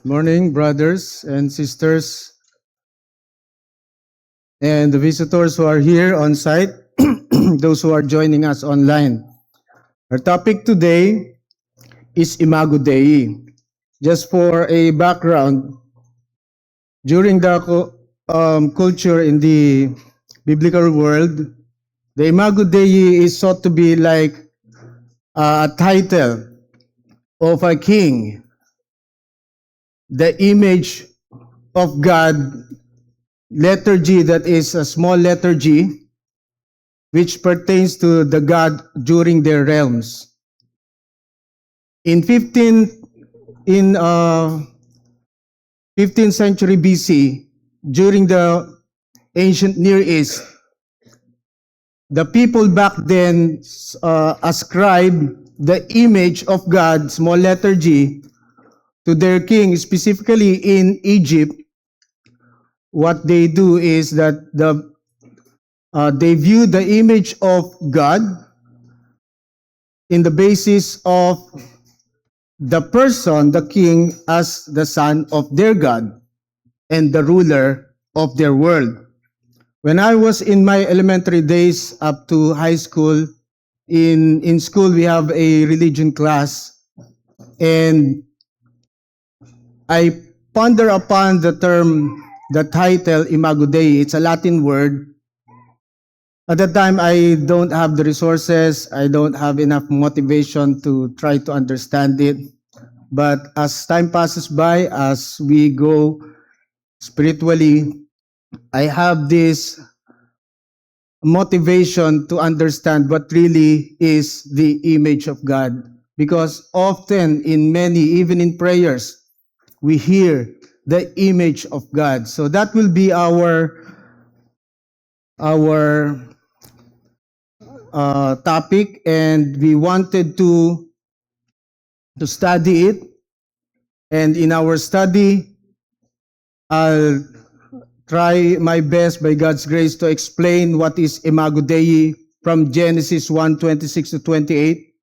Morning, brothers and sisters, and the visitors who are here on site, those who are joining us online. Our topic today is Imago Dei. Just for a background, during the culture in the biblical world, the Imago Dei is sought to be like a title of a king, the image of God, letter G, that is a small letter G, which pertains to the God during their realms. In 15th century BC, during the ancient Near East, the people back then ascribed the image of God, small letter G, to their king, specifically in Egypt. What they do is that they view the image of God in the basis of the person, the king, as the son of their God and the ruler of their world. When I was in my elementary days up to high school, in school we have a religion class, and I ponder upon the title Imago Dei. It's a Latin word. At that time, I don't have the resources. I don't have enough motivation to try to understand it. But as time passes by, as we go spiritually, I have this motivation to understand what really is the image of God. Because often in many, even in prayers, we hear the image of God. So that will be our topic, and we wanted to study it. And in our study, I'll try my best by God's grace to explain what is Imago Dei from Genesis 1:26 to 28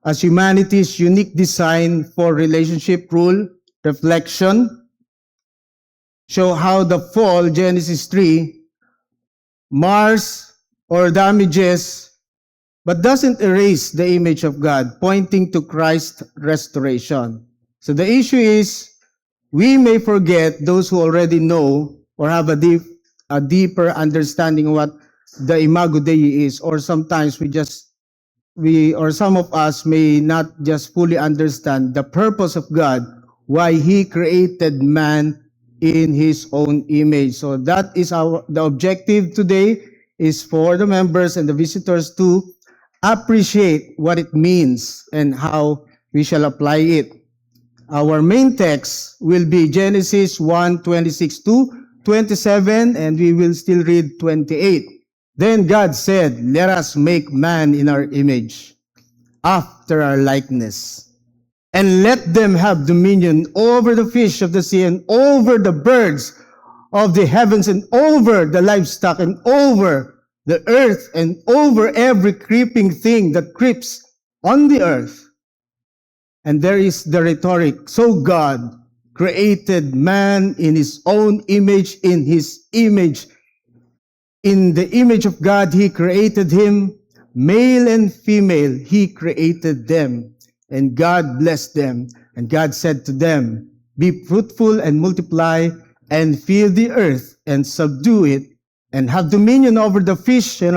as humanity's unique design for relationship, rule, reflection, show how the fall, Genesis 3, mars or damages but doesn't erase the image of God, pointing to Christ's restoration. So the issue is, we may forget those who already know or have a deeper understanding of what the Imago Dei is, or sometimes or some of us may not just fully understand the purpose of God, why He created man in His own image. So that is the objective today, is for the members and the visitors to appreciate what it means and how we shall apply it. Our main text will be Genesis 1:26 to 27, and we will still read 28. Then God said, "Let us make man in our image, after our likeness, and let them have dominion over the fish of the sea, and over the birds of the heavens, and over the livestock, and over the earth, and over every creeping thing that creeps on the earth." And there is the rhetoric. So God created man in His own image, in His image. In the image of God, He created him. Male and female, He created them. And God blessed them. And God said to them, "Be fruitful and multiply, and fill the earth, and subdue it, and have dominion over the fish and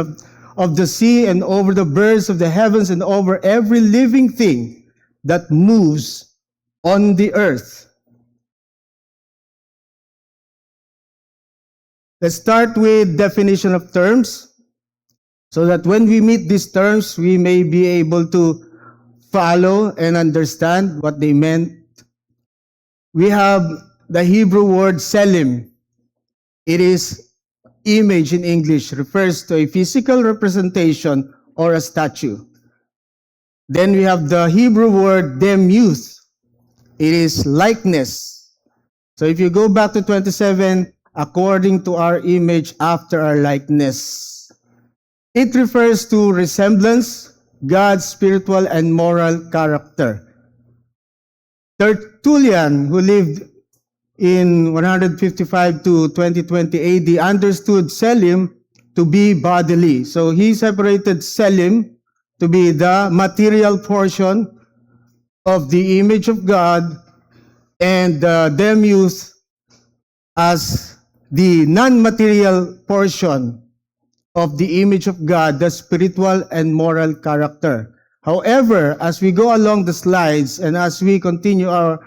of the sea, and over the birds of the heavens, and over every living thing that moves on the earth." Let's start with definition of terms, so that when we meet these terms, we may be able to follow and understand what they meant. We have the Hebrew word selim. It is image in English, refers to a physical representation or a statue. Then we have the Hebrew word demuth. It is likeness. So if you go back to 27, according to our image, after our likeness. It refers to resemblance, God's spiritual and moral character. Tertullian, who lived in 155 to 2020 AD understood Selim to be bodily. So he separated Selim to be the material portion of the image of God and Demuth as the non-material portion of the image of God, the spiritual and moral character. However, as we go along the slides and as we continue our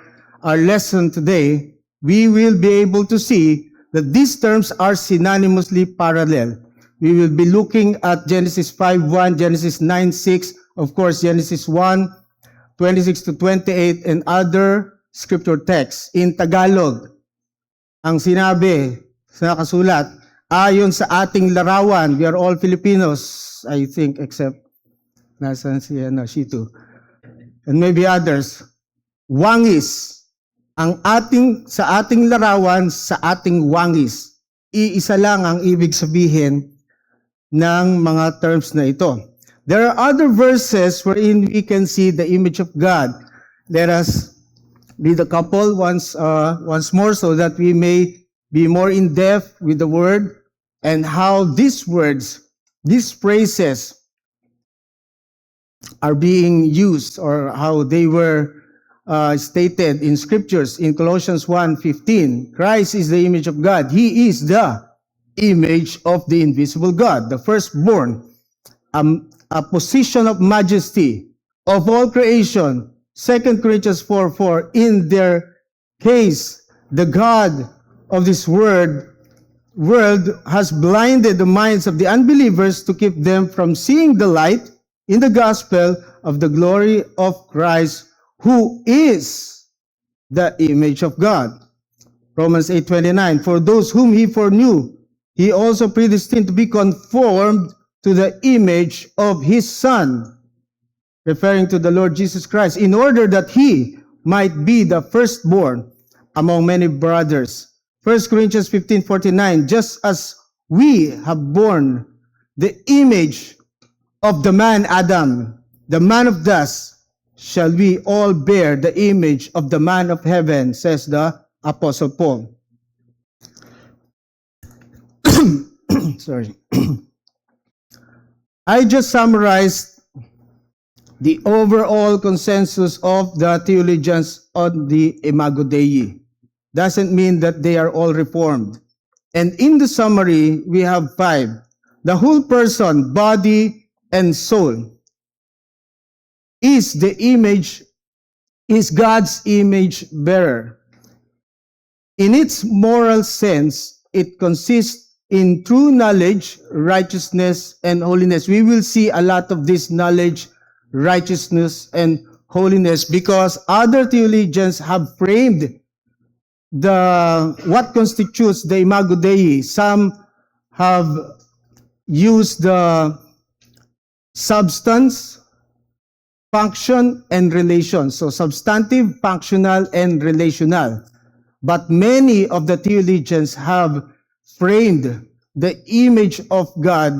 lesson today, we will be able to see that these terms are synonymously parallel. We will be looking at Genesis 5:1, Genesis 9:6, of course, Genesis 1:26 to 28, and other scripture texts. In Tagalog, ang sinabi sa nakasulat, ayon sa ating larawan, we are all Filipinos, I think, except nasan si Shitu, and maybe others, wangis, sa ating larawan, sa ating wangis. Iisa lang ang ibig sabihin ng mga terms na ito. There are other verses wherein we can see the image of God. Let us read a couple once more so that we may be more in depth with the word and how these words, these phrases are being used or how they were stated in scriptures. In Colossians 1:15, Christ is the image of God. He is the image of the invisible God, the firstborn, a position of majesty of all creation. 2 Corinthians 4:4, in their case, the God of this world has blinded the minds of the unbelievers to keep them from seeing the light in the gospel of the glory of Christ, who is the image of God. Romans 8:29, for those whom he foreknew, he also predestined to be conformed to the image of his Son, referring to the Lord Jesus Christ, in order that he might be the firstborn among many brothers. 1 Corinthians 15:49, just as we have borne the image of the man Adam, the man of dust, shall we all bear the image of the man of heaven, says the Apostle Paul. Sorry. I just summarized the overall consensus of the theologians on the Imago Dei. Doesn't mean that they are all reformed. And in the summary, we have 5. The whole person, body, and soul is God's image bearer. In its moral sense, it consists in true knowledge, righteousness, and holiness. We will see a lot of this knowledge, righteousness, and holiness because other theologians have framed what constitutes the Imago Dei. Some have used the substance, function, and relation. So substantive, functional, and relational. But many of the theologians have framed the image of God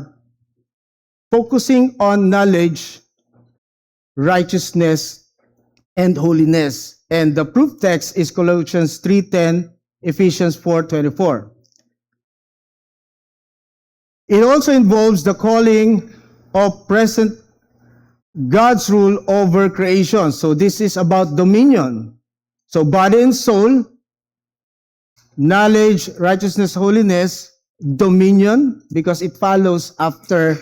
focusing on knowledge, righteousness, and holiness. And the proof text is Colossians 3:10, Ephesians 4:24. It also involves the calling of present God's rule over creation. So this is about dominion. So body and soul, knowledge, righteousness, holiness, dominion, because it follows after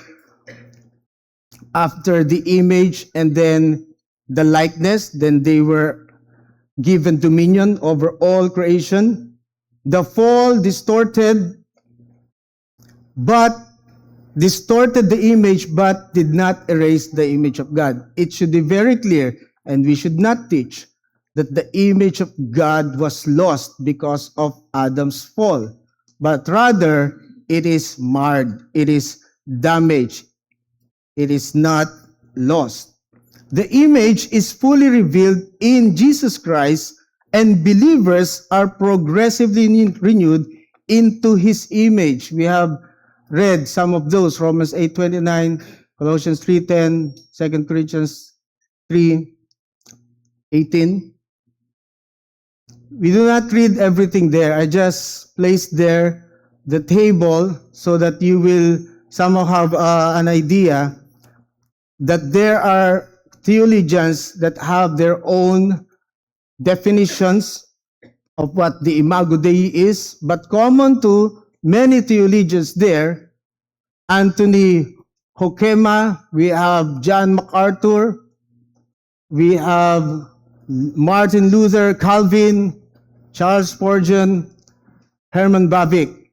the image and then the likeness, then they were given dominion over all creation. The fall distorted the image, but did not erase the image of God. It should be very clear, and we should not teach that the image of God was lost because of Adam's fall, but rather it is marred, it is damaged, it is not lost. The image is fully revealed in Jesus Christ, and believers are progressively renewed into His image. We have read some of those, Romans 8:29, Colossians 3:10, 2 Corinthians 3:18. We do not read everything there. I just placed there the table so that you will somehow have an idea that there are theologians that have their own definitions of what the Imago Dei is, but common to many theologians there, Anthony Hoekema, we have John MacArthur, we have Martin Luther, Calvin, Charles Spurgeon, Herman Bavinck.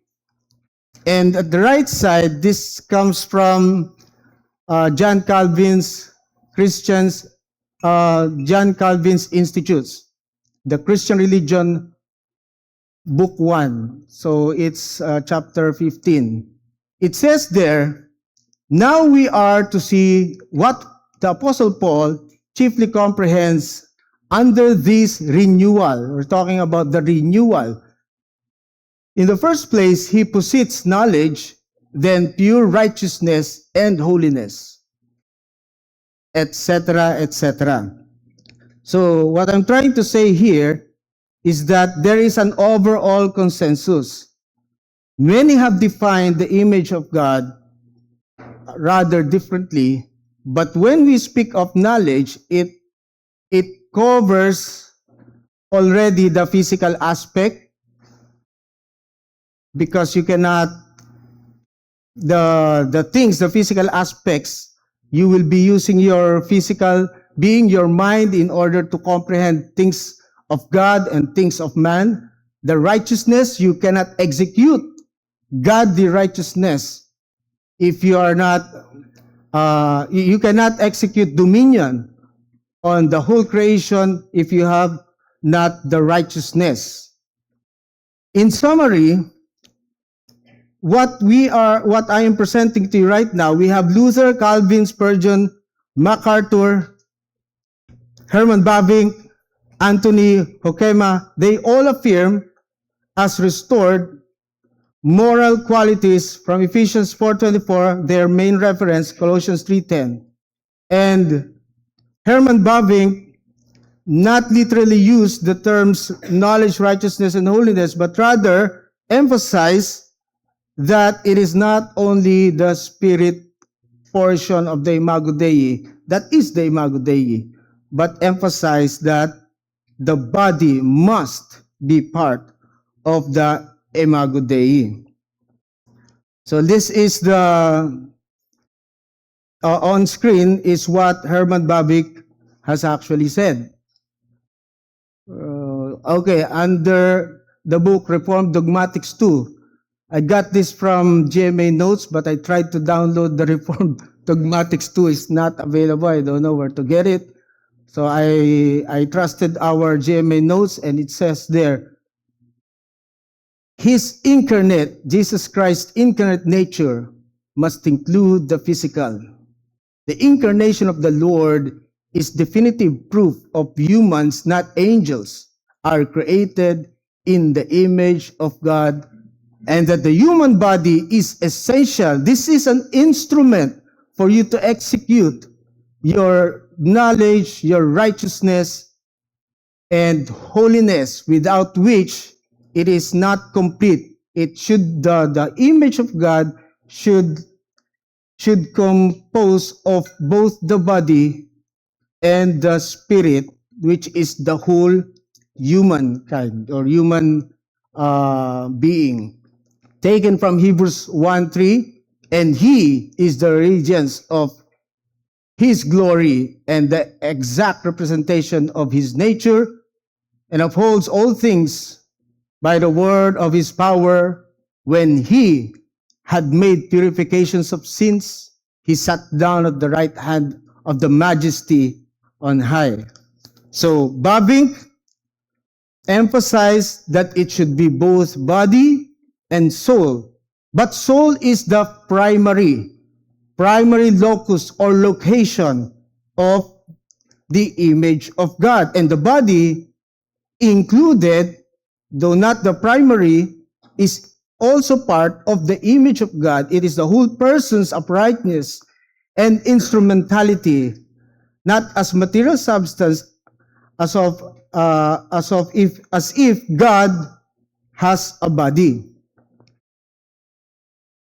And at the right side, this comes from John Calvin's John Calvin's Institutes, the Christian Religion, Book 1. So it's chapter 15. It says there, now we are to see what the Apostle Paul chiefly comprehends under this renewal. We're talking about the renewal. In the first place, he posits knowledge, then pure righteousness and holiness, etc., etc. So what I'm trying to say here is that there is an overall consensus. Many have defined the image of God rather differently, but when we speak of knowledge, it covers already the physical aspect, because you cannot, the things, the physical aspects, you will be using your physical being, your mind, in order to comprehend things of God and things of man. The righteousness, you cannot execute godly righteousness if you are not, you cannot execute dominion on the whole creation if you have not the righteousness. In summary, what I am presenting to you right now, we have Luther, Calvin, Spurgeon, MacArthur, Herman Bavinck, Anthony Hoekema. They all affirm as restored moral qualities from Ephesians 4:24, their main reference, Colossians 3:10. And Herman Bavinck not literally used the terms knowledge, righteousness, and holiness, but rather emphasize that it is not only the spirit portion of the Imago Dei, that is the Imago Dei, but emphasize that the body must be part of the Imago Dei. So this is the, on screen is what Herman Bavinck has actually said. Okay, under the book Reformed Dogmatics 2, I got this from GMA Notes, but I tried to download the Reformed Dogmatics 2. It's not available. I don't know where to get it. So I trusted our GMA Notes, and it says there, His incarnate, Jesus Christ's incarnate nature must include the physical. The incarnation of the Lord is definitive proof of humans, not angels, are created in the image of God, and that the human body is essential. This is an instrument for you to execute your knowledge, your righteousness, and holiness, without which it is not complete. It should, the image of God should compose of both the body and the spirit, which is the whole humankind or human being. Taken from Hebrews 1:3, and He is the radiance of His glory and the exact representation of His nature, and upholds all things by the word of His power. When He had made purifications of sins, He sat down at the right hand of the Majesty on high. So Bavinck emphasized that it should be both body and soul. But soul is the primary locus or location of the image of God. And the body included, though not the primary, is also part of the image of God. It is the whole person's uprightness and instrumentality, not as material substance, as of as if God has a body.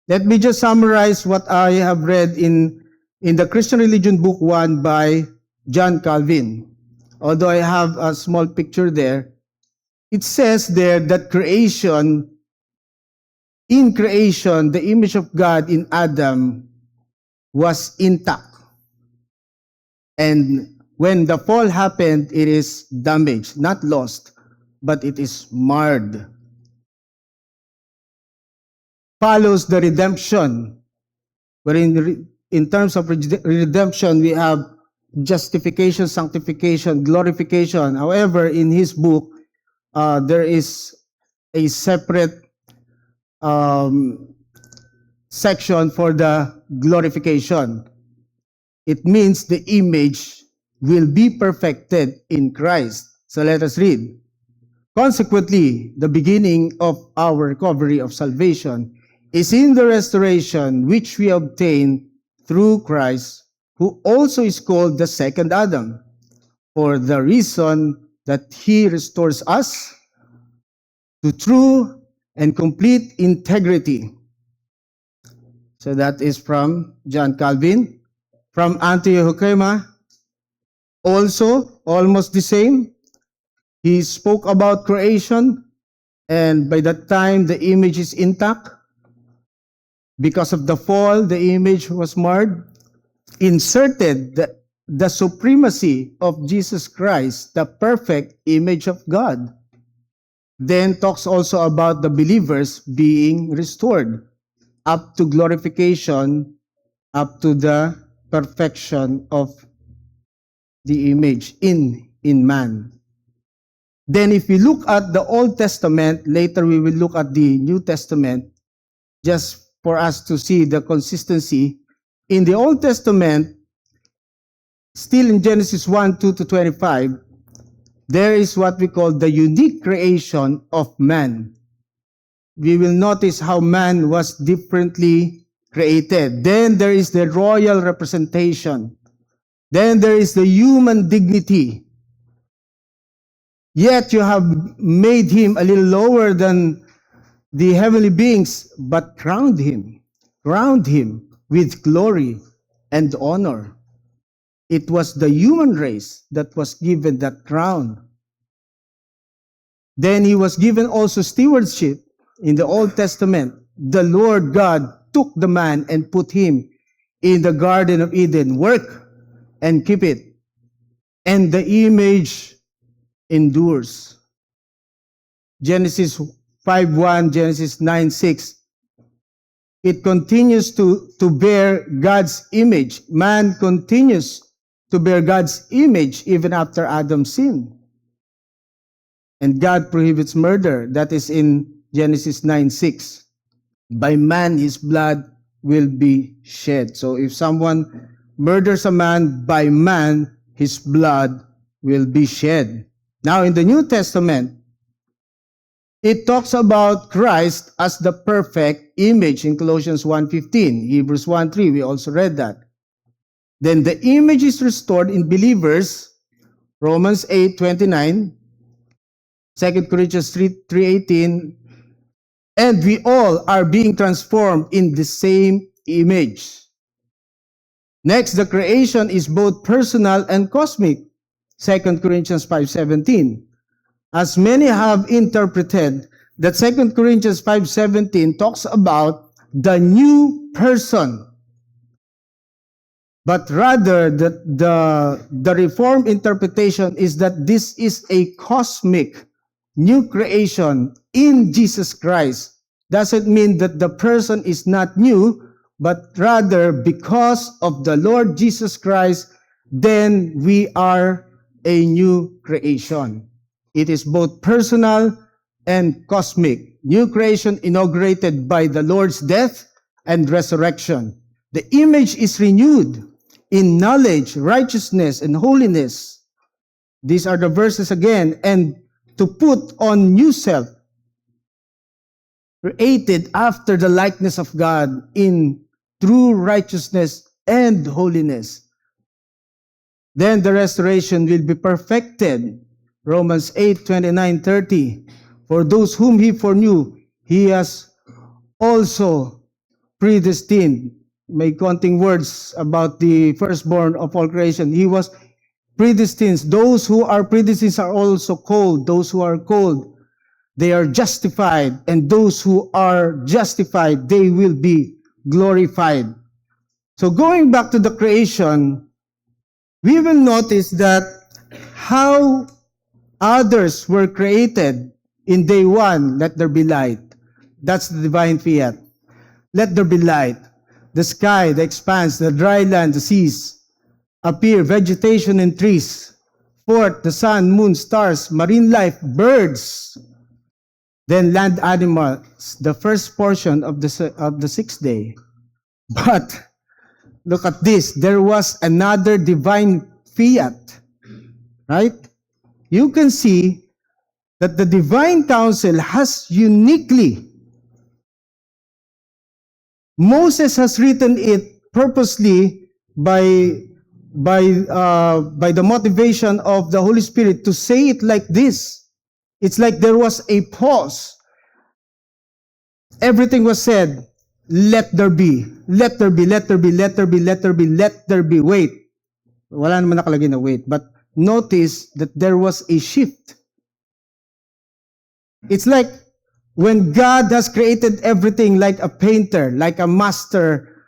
Let me just summarize what I have read in the Christian Religion Book 1 by John Calvin. Although I have a small picture there, it says there that in creation, the image of God in Adam was intact. And when the fall happened, it is damaged, not lost, but it is marred. Follows the redemption, wherein in terms of redemption, we have justification, sanctification, glorification. However, in his book, there is a separate section for the glorification. It means the image will be perfected in Christ. So let us read. Consequently, the beginning of our recovery of salvation is in the restoration which we obtain through Christ, who also is called the second Adam, for the reason that he restores us to true and complete integrity. So that is from John Calvin. From Antioch Huckema, also almost the same. He spoke about creation, and by that time the image is intact. Because of the fall, the image was marred. Inserted the supremacy of Jesus Christ, the perfect image of God. Then talks also about the believers being restored up to glorification, up to the perfection of the image in man. Then if we look at the Old Testament, later we will look at the New Testament, just for us to see the consistency. In the Old Testament, still in Genesis 1:2-25, there is what we call the unique creation of man. We will notice how man was differently created. Then there is the royal representation. Then there is the human dignity. Yet you have made him a little lower than the heavenly beings, but crowned him with glory and honor. It was the human race that was given that crown. Then he was given also stewardship. In the Old Testament, the Lord God took the man and put him in the Garden of Eden. Work and keep it. And the image endures. Genesis 5:1, Genesis 9:6. It continues to bear God's image. Man continues to bear God's image even after Adam's sin. And God prohibits murder. That is in Genesis 9:6. By man, his blood will be shed. So if someone murders a man, by man, his blood will be shed. Now in the New Testament, it talks about Christ as the perfect image in Colossians 1:15, Hebrews 1:3, we also read that. Then the image is restored in believers, Romans 8:29, 2 Corinthians 3:18, and we all are being transformed in the same image. Next, the creation is both personal and cosmic, 2 Corinthians 5:17. As many have interpreted that 2 Corinthians 5:17 talks about the new person. But rather, the Reformed interpretation is that this is a cosmic new creation in Jesus Christ. Doesn't mean that the person is not new, but rather because of the Lord Jesus Christ, then we are a new creation. It is both personal and cosmic. New creation inaugurated by the Lord's death and resurrection. The image is renewed in knowledge, righteousness, and holiness. These are the verses again. And to put on new self, created after the likeness of God in true righteousness and holiness. Then the restoration will be perfected. Romans 8:29-30. For those whom he foreknew, he has also predestined. May counting words about the firstborn of all creation. He was predestined. Those who are predestined are also called. Those who are called, they are justified. And those who are justified, they will be glorified. So going back to the creation, we will notice that how others were created in day one. Let there be light. That's the divine fiat. Let there be light. The sky, the expanse, the dry land, the seas appear, vegetation and trees. Fourth, the sun, moon, stars, marine life, birds. Then land animals, the first portion of the sixth day. But look at this. There was another divine fiat, right? You can see that the divine council has uniquely, Moses has written it purposely by the motivation of the Holy Spirit to say it like this. It's like there was a pause. Everything was said, let there be, let there be, let there be, let there be, let there be, let there be. Wait. Wala naman nakalagay na wait. But notice that there was a shift. It's like when God has created everything like a painter, like a master,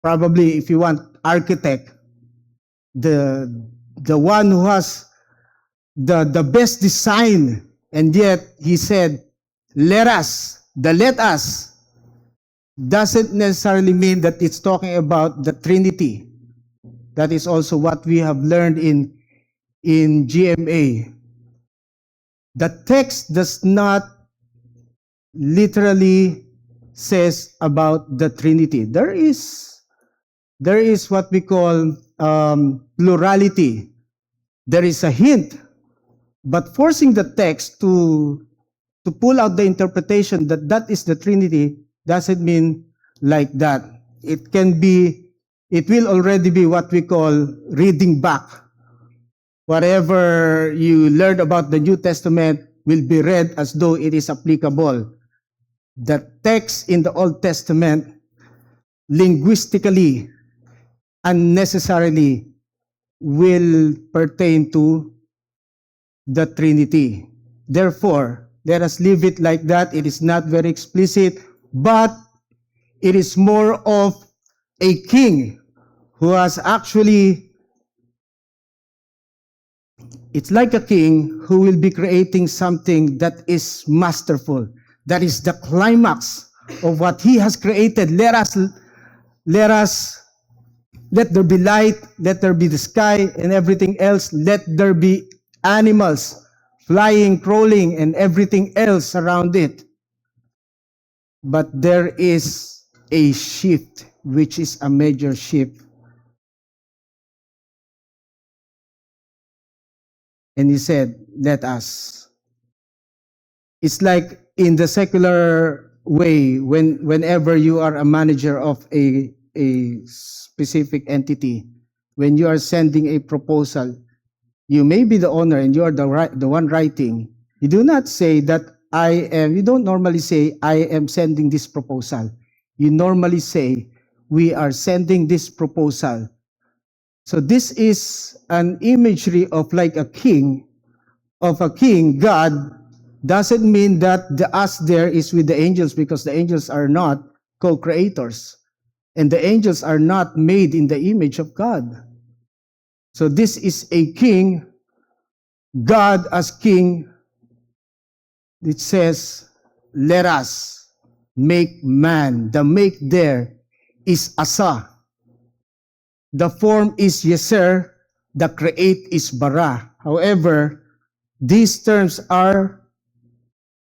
probably if you want, architect, the one who has the best design, and yet he said, let us, the let us, doesn't necessarily mean that it's talking about the Trinity. That is also what we have learned in GMA. The text does not literally says about the Trinity. There is what we call plurality. There is a hint, but forcing the text to pull out the interpretation that that is the Trinity doesn't mean like that. It will already be what we call reading back. Whatever you learned about the New Testament will be read as though it is applicable. The text in the Old Testament, linguistically, unnecessarily, will pertain to the Trinity. Therefore, let us leave it like that. It is not very explicit, but it is more of a king who has actually, it's like a king who will be creating something that is masterful. That is the climax of what he has created. Let there be light, let there be the sky and everything else. Let there be animals, flying, crawling, and everything else around it. But there is a shift, which is a major shift. And he said, let us. It's like in the secular way, whenever you are a manager of a specific entity, when you are sending a proposal, you may be the owner and you are the one writing. You do not say that you don't normally say, I am sending this proposal. You normally say, we are sending this proposal. So this is an imagery of like a king, God. Doesn't mean that the us there is with the angels, because the angels are not co-creators. And the angels are not made in the image of God. So this is a king, God as king. It says, let us make man. The make there is asa. The form is yeser. The create is bara. However, these terms are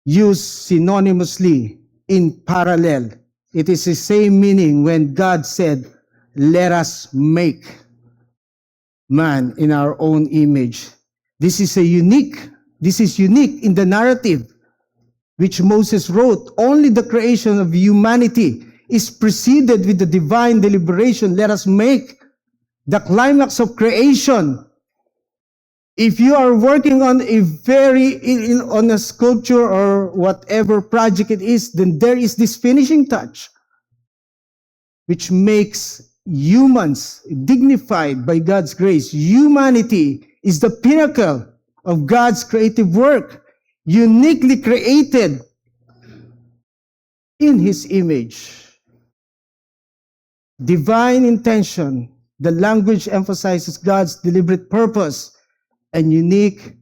used synonymously in parallel. It is the same meaning when God said, let us make man in our own image. This is unique in the narrative which Moses wrote. Only the creation of humanity is preceded with the divine deliberation. Let us make. The climax of creation If you are working on a on a sculpture or whatever project it is, then there is this finishing touch, which makes humans dignified by God's grace. Humanity is the pinnacle of God's creative work, uniquely created in His image. Divine intention. The language emphasizes God's deliberate purpose and unique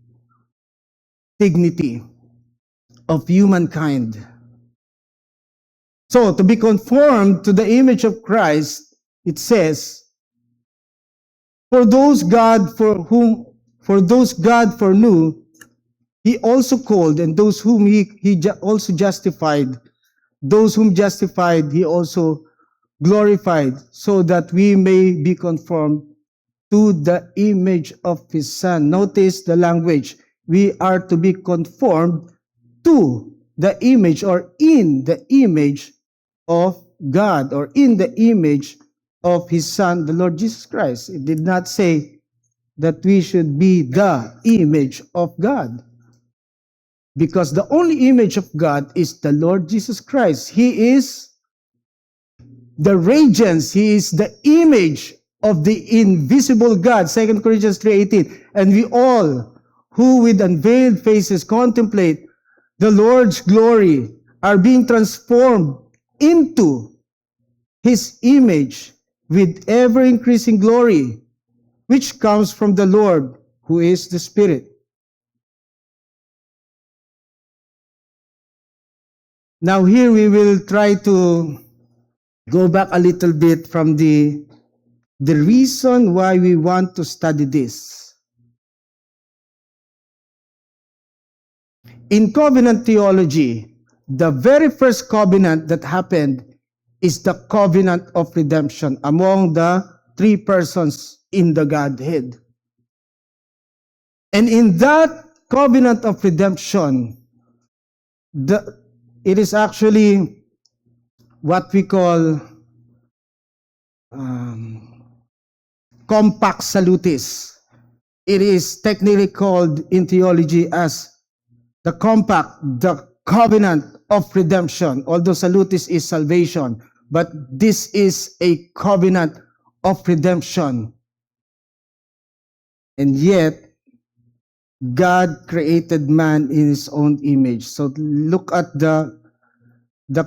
dignity of humankind. So, to be conformed to the image of Christ, it says, for those God foreknew, He also called, and those whom He also justified, those whom justified, He also glorified, so that we may be conformed to the image of His Son. Notice the language. We are to be conformed to the image, or in the image of God, or in the image of His Son, the Lord Jesus Christ. It did not say that we should be the image of God, because the only image of God is the Lord Jesus Christ. He is the radiance. He is the image of the invisible God. 2 Corinthians 3:18. And we all who with unveiled faces contemplate the Lord's glory are being transformed into His image with ever-increasing glory, which comes from the Lord, who is the Spirit. Now here we will try to go back a little bit from the reason why we want to study this. In covenant theology, the very first covenant that happened is the covenant of redemption among the three persons in the Godhead. And in that covenant of redemption, it is actually what we call compact salutis. It is technically called in theology as the covenant of redemption, although salutis is salvation, but this is a covenant of redemption. And yet, God created man in His own image. So look at the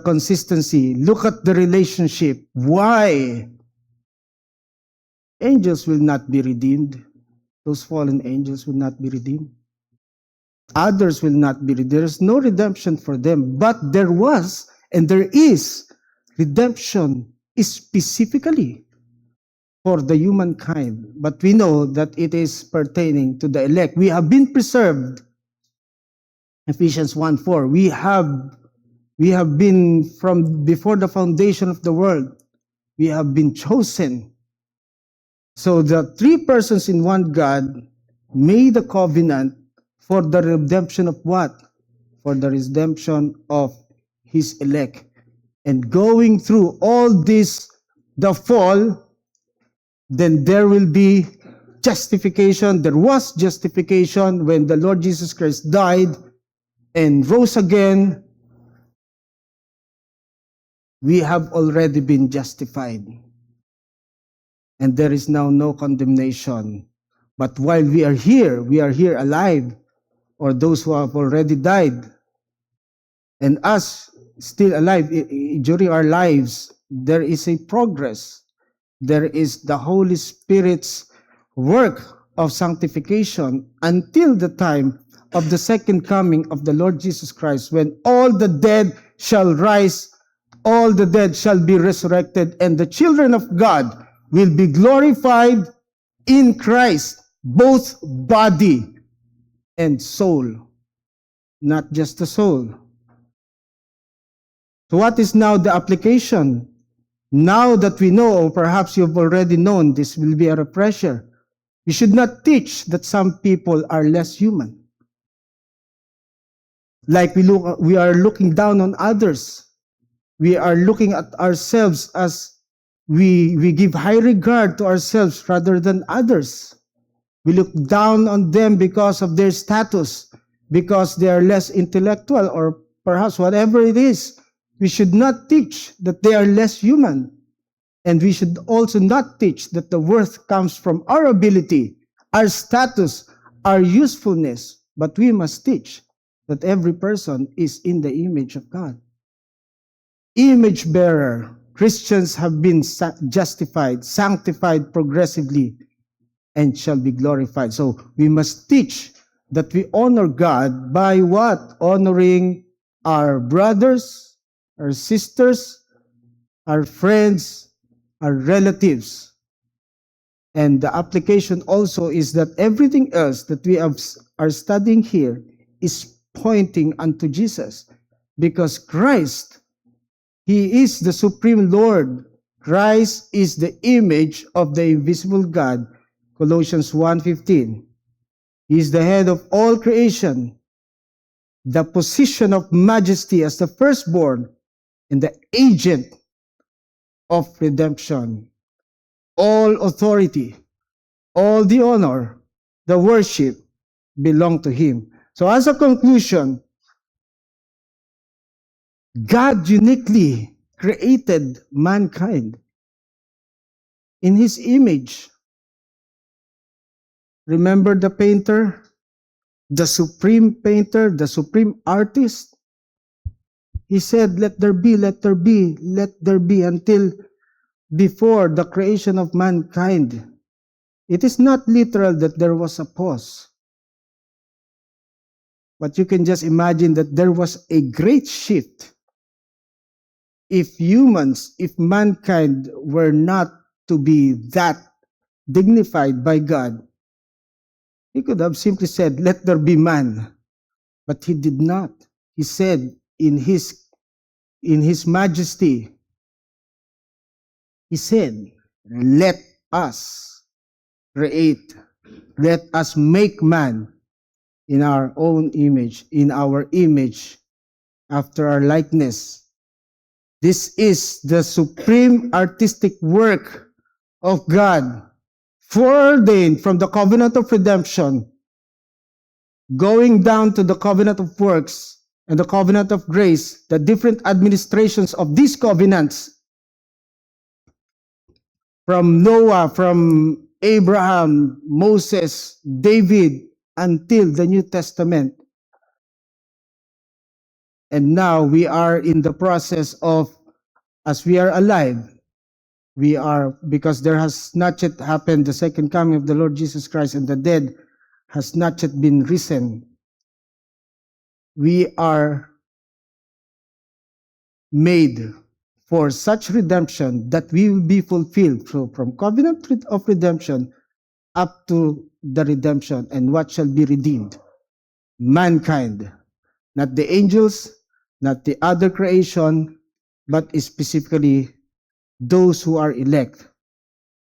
consistency. Look at the relationship. Why? Angels will not be redeemed. Those fallen angels will not be redeemed. Others will not be redeemed. There is no redemption for them. But there was, and there is, redemption specifically for the humankind. But we know that it is pertaining to the elect. We have been preserved. Ephesians 1:4. We have been from before the foundation of the world. We have been chosen. So the three persons in one God made a covenant for the redemption of what? For the redemption of His elect. And going through all this, the fall, then there will be justification. There was justification when the Lord Jesus Christ died and rose again. We have already been justified. And there is now no condemnation. But while we are here alive, or those who have already died, and us still alive during our lives, there is a progress. There is the Holy Spirit's work of sanctification until the time of the second coming of the Lord Jesus Christ, when all the dead shall rise, all the dead shall be resurrected, and the children of God will be glorified in Christ, both body and soul, not just the soul. So what is now the application? Now that we know, or perhaps you've already known, this will be a refresher. You should not teach that some people are less human. Like we are looking down on others. We are looking at ourselves as we give high regard to ourselves rather than others. We look down on them because of their status, because they are less intellectual, or perhaps whatever it is. We should not teach that they are less human. And we should also not teach that the worth comes from our ability, our status, our usefulness. But we must teach that every person is in the image of God. Image bearer. Christians have been justified, sanctified progressively, and shall be glorified. So we must teach that we honor God by what? Honoring our brothers, our sisters, our friends, our relatives. And the application also is that everything else that we are studying here is pointing unto Jesus. Because Christ, He is the supreme Lord. Christ is the image of the invisible God. Colossians 1:15. He is the head of all creation, the position of majesty as the firstborn, and the agent of redemption. All authority, all the honor, the worship belong to Him. So as a conclusion, God uniquely created mankind in His image. Remember the painter, the supreme painter, the supreme artist? He said, let there be, let there be, let there be, until before the creation of mankind. It is not literal that there was a pause. But you can just imagine that there was a great shift. If humans, if mankind were not to be that dignified by God, He could have simply said, let there be man. But He did not. He said in His majesty, He said, let us create, let us make man in our own image, in our image, after our likeness. This is the supreme artistic work of God, foreordained from the covenant of redemption, going down to the covenant of works and the covenant of grace, the different administrations of these covenants, from Noah, from Abraham, Moses, David, until the New Testament. And now we are in the process of, as we are alive, we are, because there has not yet happened the second coming of the Lord Jesus Christ, and the dead has not yet been risen. We are made for such redemption that we will be fulfilled. So from covenant of redemption up to the redemption, and what shall be redeemed? Mankind, not the angels, not the other creation, but specifically those who are elect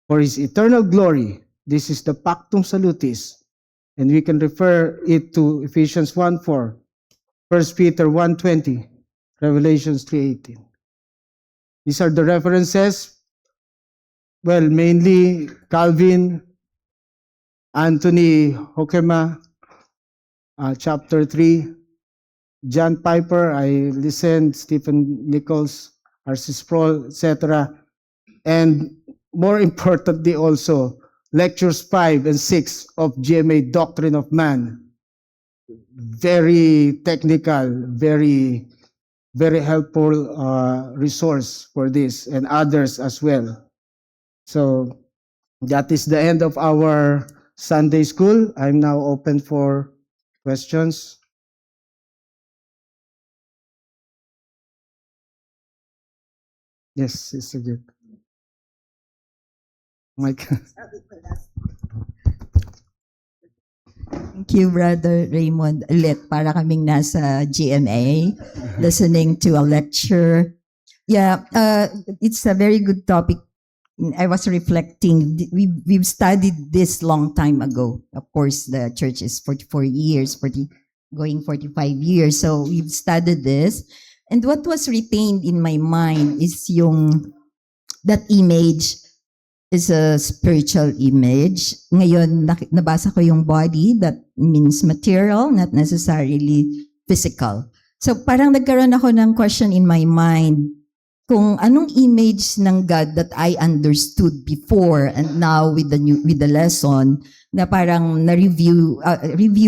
for His eternal glory. This is the Pactum Salutis, and we can refer it to Ephesians 1:4, 1 Peter 1:20, Revelations 3:18. These are the references. Well, mainly Calvin, Anthony Hoekema, chapter 3, John Piper, I listened, Stephen Nichols, R.C. Sproul, etc. And more importantly also, lectures 5 and 6 of GMA Doctrine of Man. Very technical, very helpful resource for this, and others as well. So that is the end of our Sunday school. I'm now open for questions. Yes, it's a good. Mike. Thank you, Brother Raymond. Ulit, para kaming nasa GMA, listening to a lecture. Yeah, it's a very good topic. I was reflecting, we've studied this long time ago. Of course, the church is 44 years, going 45 years. So we've studied this. And what was retained in my mind is that image is a spiritual image. Ngayon, nabasa ko yung body, that means material, not necessarily physical. So parang nagkaroon ako ng question in my mind, kung anong image ng God that I understood before and now with the lesson, na parang na-review,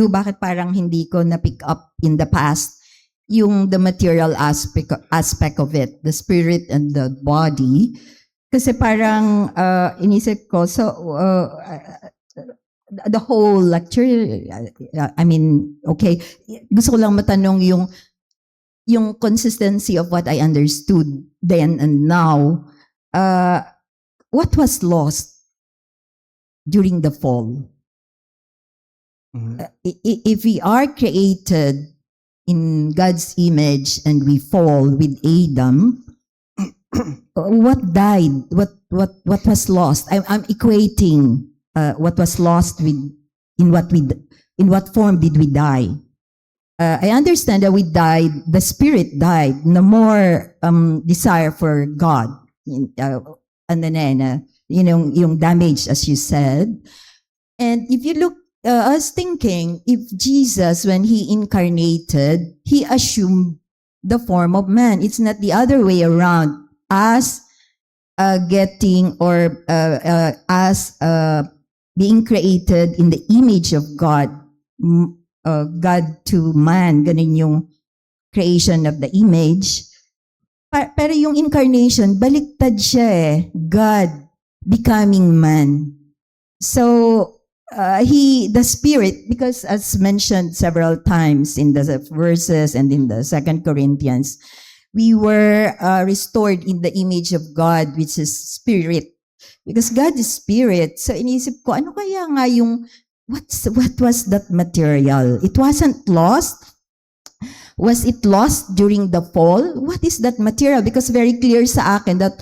bakit parang hindi ko na-pick up in the past yung the material aspect of it, the spirit and the body. Kasi parang inisip ko, so the whole lecture, I mean, okay, gusto ko lang matanong yung consistency of what I understood then and now. What was lost during the fall? If we are created in God's image and we fall with Adam, what died? What was lost? I'm equating what was lost with in what form did we die? I understand that we died. The spirit died. No more desire for God. And then yung damage, as you said. And if you look, I was thinking, if Jesus, when he incarnated, he assumed the form of man. It's not the other way around. Us getting or us being created in the image of God, God to man, ganun yung creation of the image. Pero yung incarnation, baliktad siya eh. God becoming man. So, the Spirit, because as mentioned several times in the verses and in the 2 Corinthians, we were restored in the image of God, which is Spirit. Because God is Spirit. So inisip ko, ano kaya nga yung, what was that material? It wasn't lost. Was it lost during the fall? What is that material? Because very clear sa akin that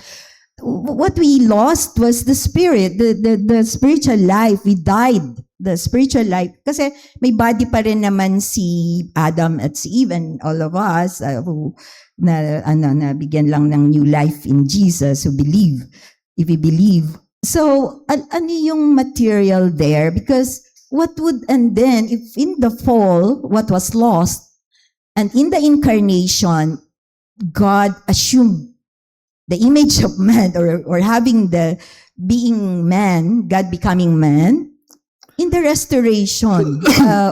what we lost was the spirit, the spiritual life. We died. The spiritual life. Kasi may body pa rin naman si Adam at si Eve and all of us who na bigyan lang ng new life in Jesus who believe, if we believe. So, ano yung material there? Because and then, if in the fall, what was lost, and in the incarnation, God assumed the image of man, or having the being man, God becoming man, in the restoration,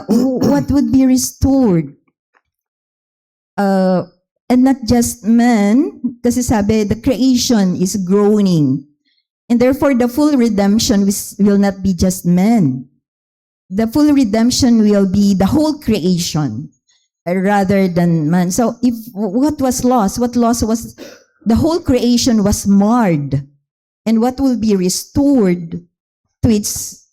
what would be restored? And not just man, kasi sabi, the creation is groaning. And therefore, the full redemption will not be just man. The full redemption will be the whole creation rather than man. So if what was lost was the whole creation was marred. And what will be restored to its,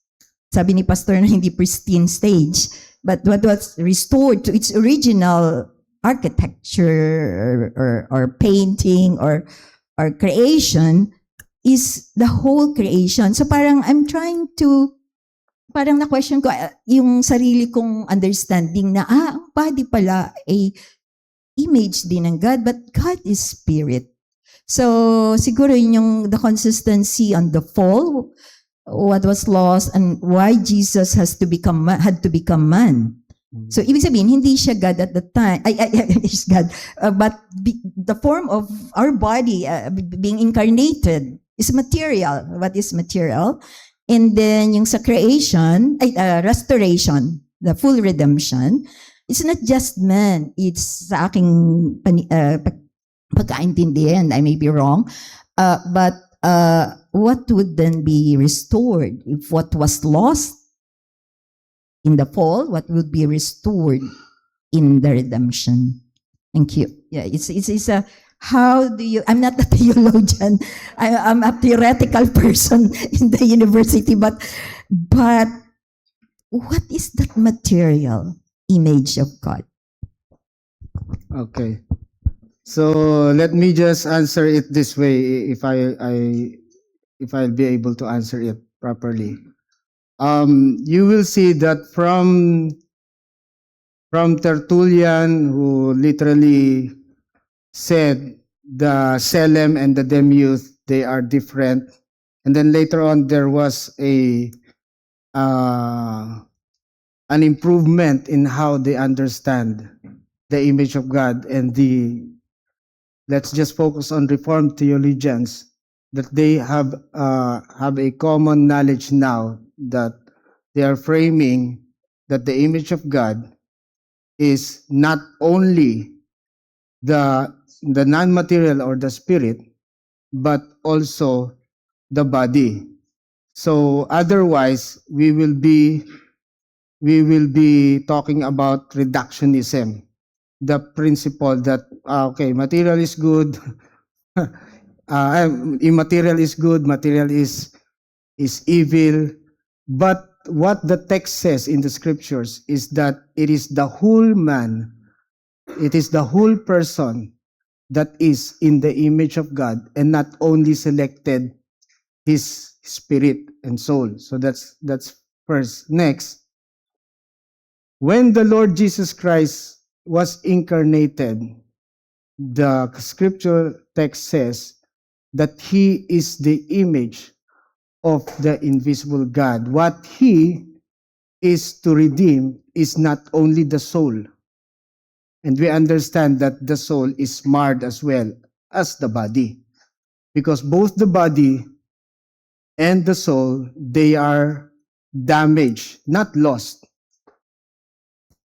sabi ni Pastor na hindi pristine stage, but what was restored to its original architecture or painting or creation is the whole creation. So parang parang na-question ko yung sarili kong understanding na, ang body pala ay image din ng God, but God is spirit. So siguro yun yung the consistency on the fall, what was lost, and why Jesus had to become man. So ibig sabihin, hindi siya God at the time. He's God. But the form of our body being incarnated is material. What is material? And then yung sa creation, restoration, the full redemption, it's not just man. It's sa aking pagkaintindihan, I may be wrong. But what would then be restored? If what was lost in the fall, what would be restored in the redemption? Thank you. Yeah, it's a, how do you, I'm not a theologian, I'm a theoretical person in the university, but what is that material image of God? Okay. So let me just answer it this way, if I'll be able to answer it properly. You will see that from Tertullian, who literally said the Selem and the Demuth, they are different. And then later on, there was an improvement in how they understand the image of God, and let's just focus on Reformed theologians, that they have a common knowledge now that they are framing that the image of God is not only the non-material or the spirit, but also the body. So otherwise, we will be talking about reductionism, the principle that okay, material is good, immaterial is good, material is evil. But what the text says in the scriptures is that it is the whole man, it is the whole person that is in the image of God, and not only selected his spirit and soul. So that's first. Next, when the Lord Jesus Christ was incarnated, the scripture text says that he is the image of the invisible God. What he is to redeem is not only the soul. And we understand that the soul is marred as well as the body, because both the body and the soul, they are damaged, not lost.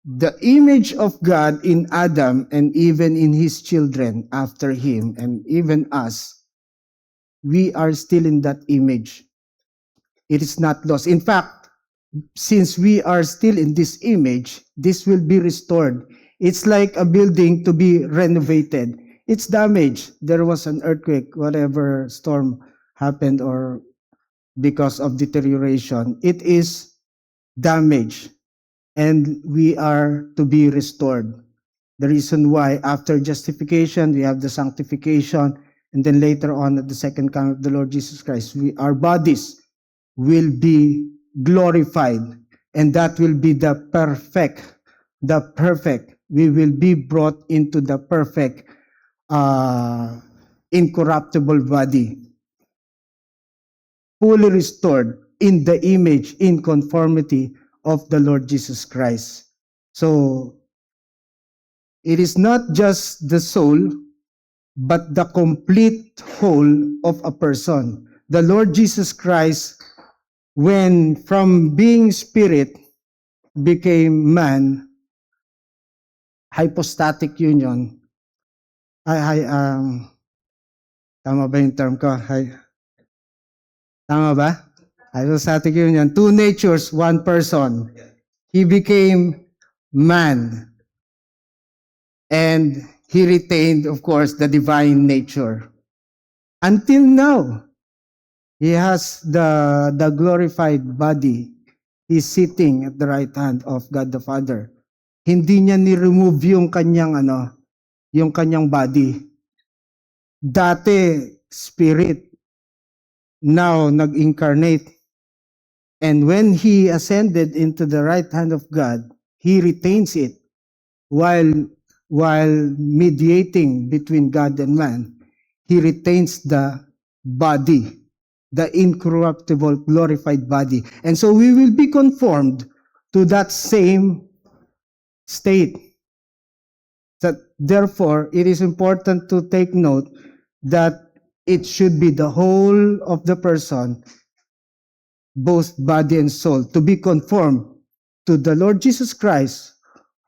The image of God in Adam and even in his children after him, and even us, we are still in that image. It is not lost. In fact, since we are still in this image, this will be restored. It's like a building to be renovated. It's damaged. There was an earthquake, whatever storm happened, or because of deterioration, it is damaged, and we are to be restored. The reason why after justification, we have the sanctification, and then later on at the second coming of the Lord Jesus Christ, our bodies will be glorified, and that will be the perfect. We will be brought into the perfect, incorruptible body, fully restored in the image, in conformity of the Lord Jesus Christ. So, it is not just the soul, but the complete whole of a person. The Lord Jesus Christ, when from being spirit became man, hypostatic union. Tama ba yung term ko? Tama ba? Hypostatic union. Two natures, one person. He became man. And he retained, of course, the divine nature. Until now, he has the glorified body. He's sitting at the right hand of God the Father. Hindi niya ni-remove yung kanyang body. Dati, spirit. Now, nag-incarnate. And when he ascended into the right hand of God, he retains it while mediating between God and man. He retains the body, the incorruptible, glorified body. And so we will be conformed to that same state. That therefore, it is important to take note that it should be the whole of the person, both body and soul, to be conformed to the Lord Jesus Christ,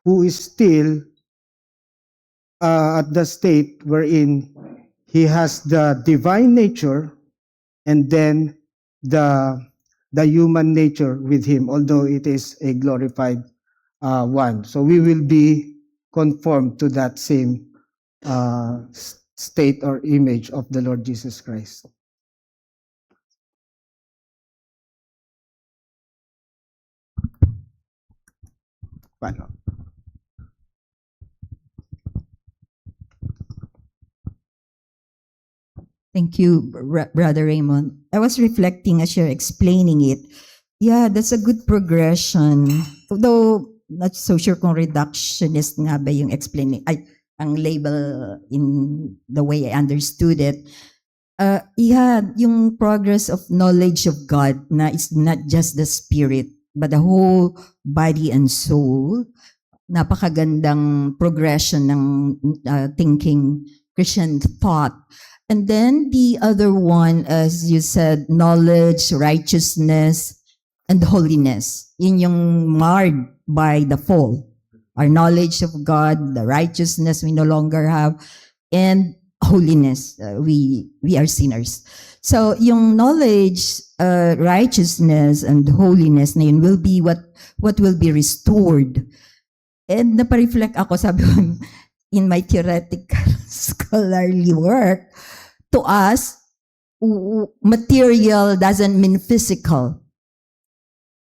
who is still at the state wherein he has the divine nature and then the human nature with him, although it is a glorified one. So we will be conformed to that same state or image of the Lord Jesus Christ. Paano? Thank you, Brother Raymond. I was reflecting as you're explaining it. Yeah, that's a good progression. Although, not so sure kung reductionist nga ba yung explaining, ang label in the way I understood it. Yung progress of knowledge of God na it's not just the spirit, but the whole body and soul. Napakagandang progression ng thinking, Christian thought. And then the other one, as you said, knowledge, righteousness, and holiness. Yun yung marred by the fall. Our knowledge of God, the righteousness we no longer have, and holiness. We are sinners. So yung knowledge, righteousness, and holiness na yun will be what will be restored. And napareflect ako, sabi ko, in my theoretical scholarly work, to us, material doesn't mean physical.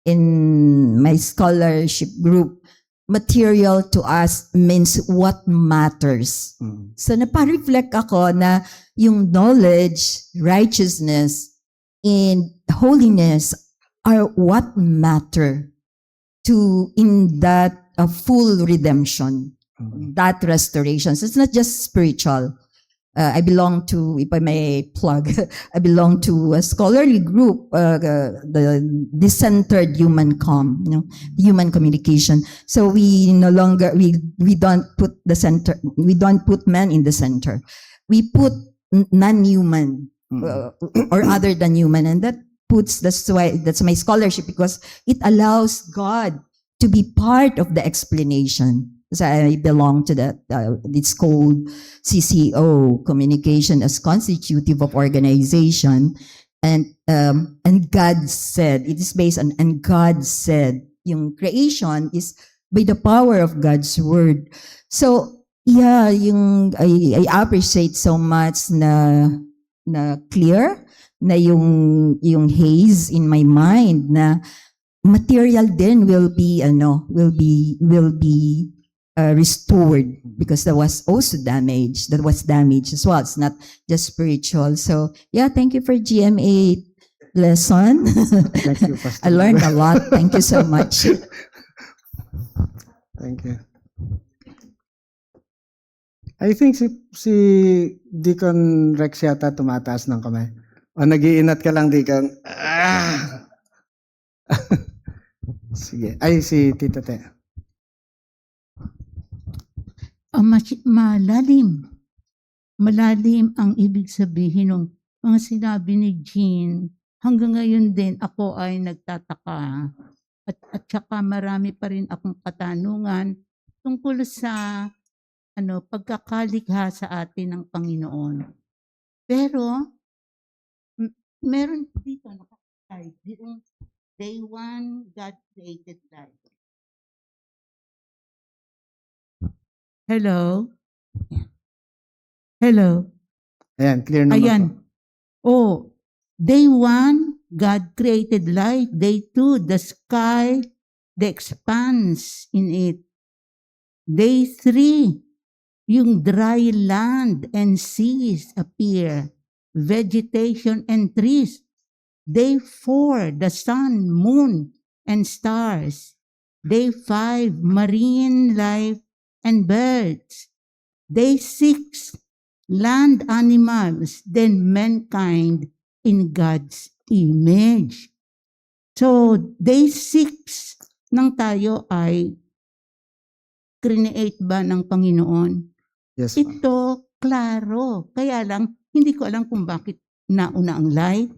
In my scholarship group, material to us means what matters. So napareflect ako na yung knowledge, righteousness, and holiness are what matter in that full redemption, that restoration. So it's not just spiritual. I belong to, if I may plug, I belong to a scholarly group, the Decentered Human human communication. So we no longer, we don't put the center, we don't put man in the center. We put non-human or other than human, and that's my scholarship, because it allows God to be part of the explanation. So I belong to that. It's called CCO, Communication as Constitutive of Organization, and God said, it is based on and God said. Yung creation is by the power of God's word. So yeah, I appreciate so much na clear na yung haze in my mind na material then will be restored, because that was also damaged. That was damaged as well. It's not just spiritual. So yeah, thank you for GMA lesson. Thank you, Pastor. I learned a lot. Thank you so much. Thank you. I think si Deacon Rex yata tumataas ng kamay. O nag-iinat ka lang, Deacon. Sige. Ay, si Tita Te. Malalim ang ibig sabihin ng mga sinabi ni Jean. Hanggang ngayon din ako ay nagtataka. At saka marami pa rin akong katanungan tungkol sa pagkakalikha sa atin ng Panginoon. Pero meron dito nakakay, yung day 1, God created life. Hello? Hello? Ayan, clear naman Ayan. po. Day 1, God created light. Day 2, the sky, the expanse in it. Day 3, yung dry land and seas appear, vegetation and trees. Day 4, the sun, moon, and stars. Day 5, marine life and birds. Day 6, land animals, then mankind in God's image. So, day 6 nang tayo ay create ba ng Panginoon? Yes, ma'am. Ito, klaro. Kaya lang, hindi ko alam kung bakit nauna ang light,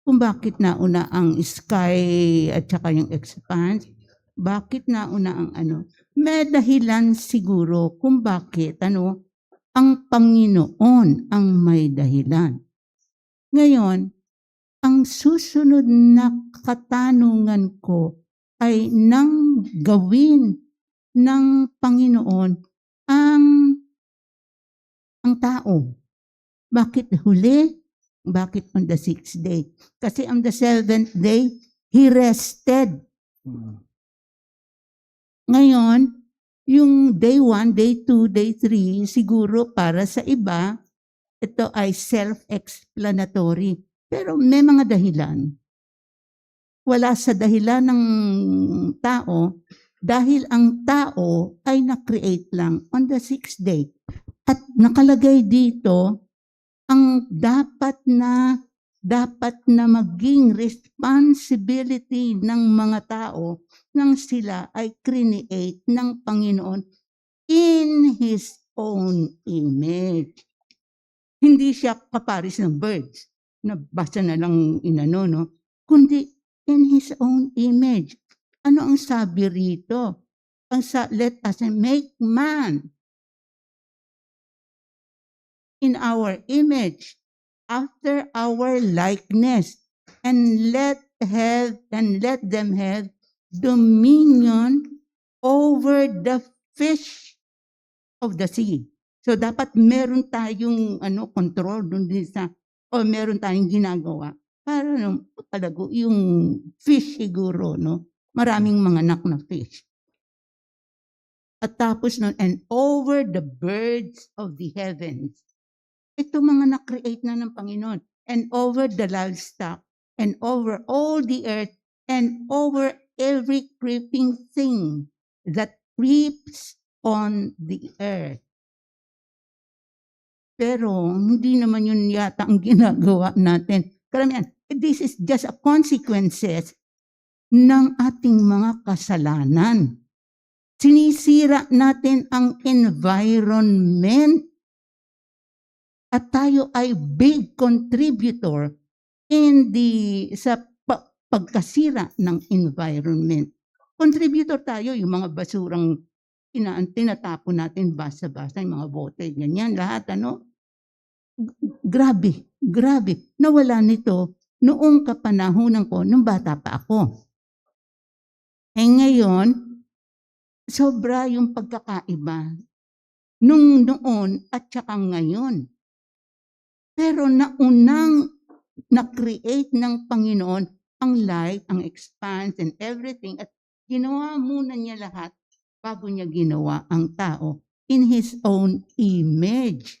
kung bakit nauna ang sky at saka yung expanse, bakit nauna ang May dahilan siguro kung bakit ang Panginoon ang may dahilan. Ngayon, ang susunod na katanungan ko ay nang gawin ng Panginoon ang tao. Bakit huli? Bakit on the 6th day? Kasi on the 7th day, He rested. Ngayon, yung day 1, day 2, day 3, siguro para sa iba, ito ay self-explanatory. Pero may mga dahilan. Wala sa dahilan ng tao, dahil ang tao ay na-create lang on the 6th day. At nakalagay dito, ang dapat na maging responsibility ng mga tao nang sila ay create ng Panginoon in His own image. Hindi siya kaparis ng birds. Nabasa na lang inano, no? Kundi in His own image. Ano ang sabi rito? Let us make man in our image, after our likeness, and let them have dominion over the fish of the sea. So dapat meron tayong control dun din sa, o meron tayong ginagawa para palago yung fish siguro, no? Maraming mga anak na fish. At tapos nun, and over the birds of the heavens. Ito mga na-create na ng Panginoon. And over the livestock, and over all the earth, and over every creeping thing that creeps on the earth. Pero hindi naman yun yata ang ginagawa natin. Karamihan, this is just a consequences ng ating mga kasalanan. Sinisira natin ang environment at tayo ay big contributor sa pagkasira ng environment. Contributor tayo, yung mga basurang tinatapon natin basa-basa, yung mga bote, ganyan, lahat, Grabe. Nawala nito noong kapanahunan ko, nung bata pa ako. Ngayon, sobra yung pagkakaiba nung noon at saka ngayon. Pero na-create ng Panginoon ang light, ang expanse, and everything. At ginawa muna niya lahat bago niya ginawa ang tao in His own image.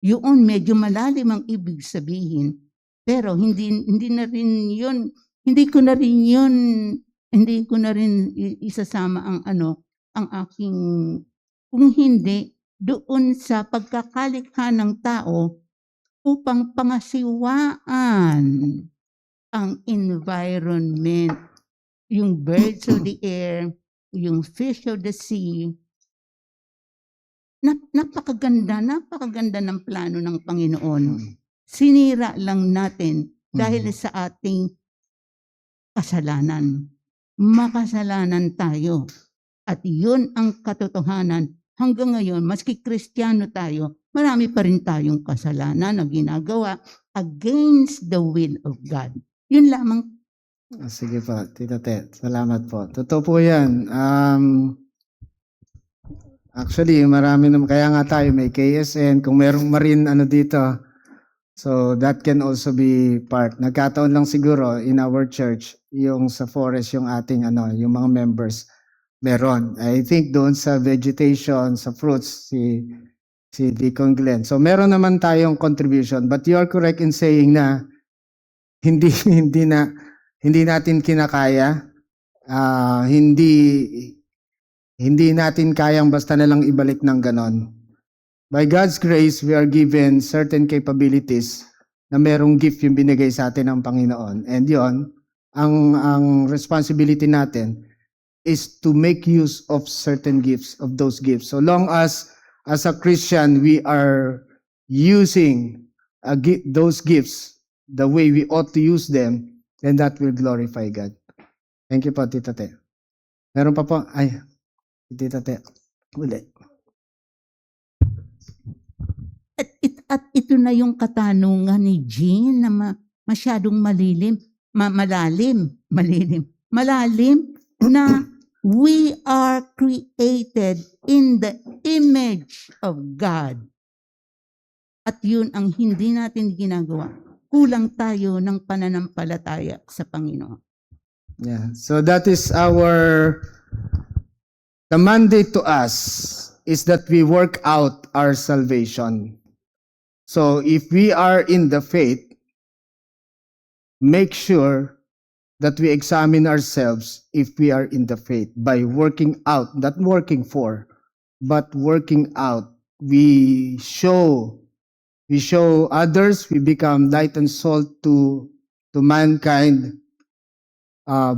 Yun, medyo malalim ang ibig sabihin. Pero hindi ko na rin isasama ang aking, kung hindi, doon sa pagkakalikha ng tao upang pangasiwaan ang environment, yung birds of the air, yung fish of the sea. Napakaganda ng plano ng Panginoon. Sinira lang natin dahil sa ating kasalanan. Makasalanan tayo. At yun ang katotohanan. Hanggang ngayon, maski Kristiyano tayo, marami pa rin tayong kasalanan na ginagawa against the will of God. Yun lamang. Sige po, Tita Te. Salamat po. Totoo po yan. Actually, marami naman. Kaya nga tayo may KSN. Kung merong marine dito, so that can also be part. Nagkataon lang siguro in our church, yung sa forest, yung ating yung mga members, meron. I think doon sa vegetation, sa fruits, si Deacon Glenn. So meron naman tayong contribution. But you are correct in saying na hindi natin kinakaya. Hindi natin kayang basta na lang ibalik ng ganon. By God's grace, we are given certain capabilities na merong gift yung binigay sa atin ng Panginoon. And yon, ang responsibility natin is to make use of certain gifts, of those gifts. So long as a Christian, we are using those gifts the way we ought to use them, then that will glorify God. Thank you po, Tita Te. Meron pa po? Ay, Tita Te. Ulit. At ito na yung katanungan ni Jean na masyadong malalim na we are created in the image of God. At yun ang hindi natin ginagawa. Kulang tayo ng pananampalataya sa Panginoon. Yeah. So that is the mandate to us is that we work out our salvation. So if we are in the faith, make sure that we examine ourselves if we are in the faith by working out, not working for, but working out. We show we show others, we become light and salt to mankind,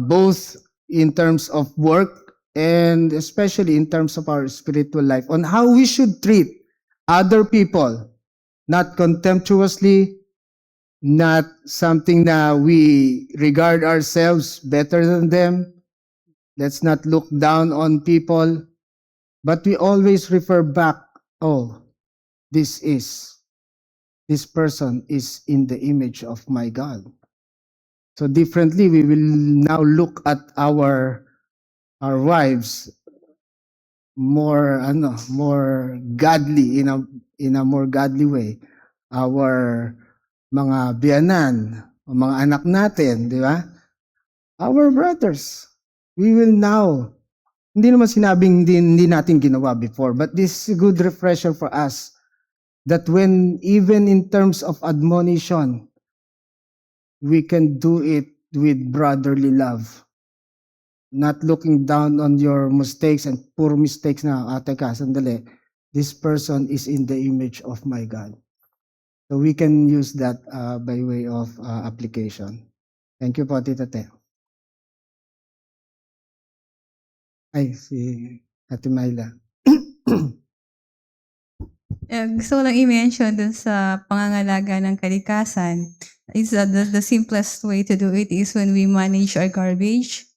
both in terms of work and especially in terms of our spiritual life, on how we should treat other people, not contemptuously, not something that we regard ourselves better than them. Let's not look down on people, but we always refer back, oh, this person is in the image of my God. So differently, we will now look at our wives more godly, in a more godly way. Our mga biyanan, o mga anak natin, di ba? Our brothers, we will now, hindi naman sinabing hindi natin ginawa before, but this is a good refresher for us that when even in terms of admonition, we can do it with brotherly love. Not looking down on your mistakes and puro mistakes na, teka, sandali, this person is in the image of my God. So we can use that by way of application. Thank you po, Tita Te. Ay, si Ate Myla. Gusto ko lang i-mention dun sa pangangalaga ng kalikasan is the simplest way to do it is when we manage our garbage.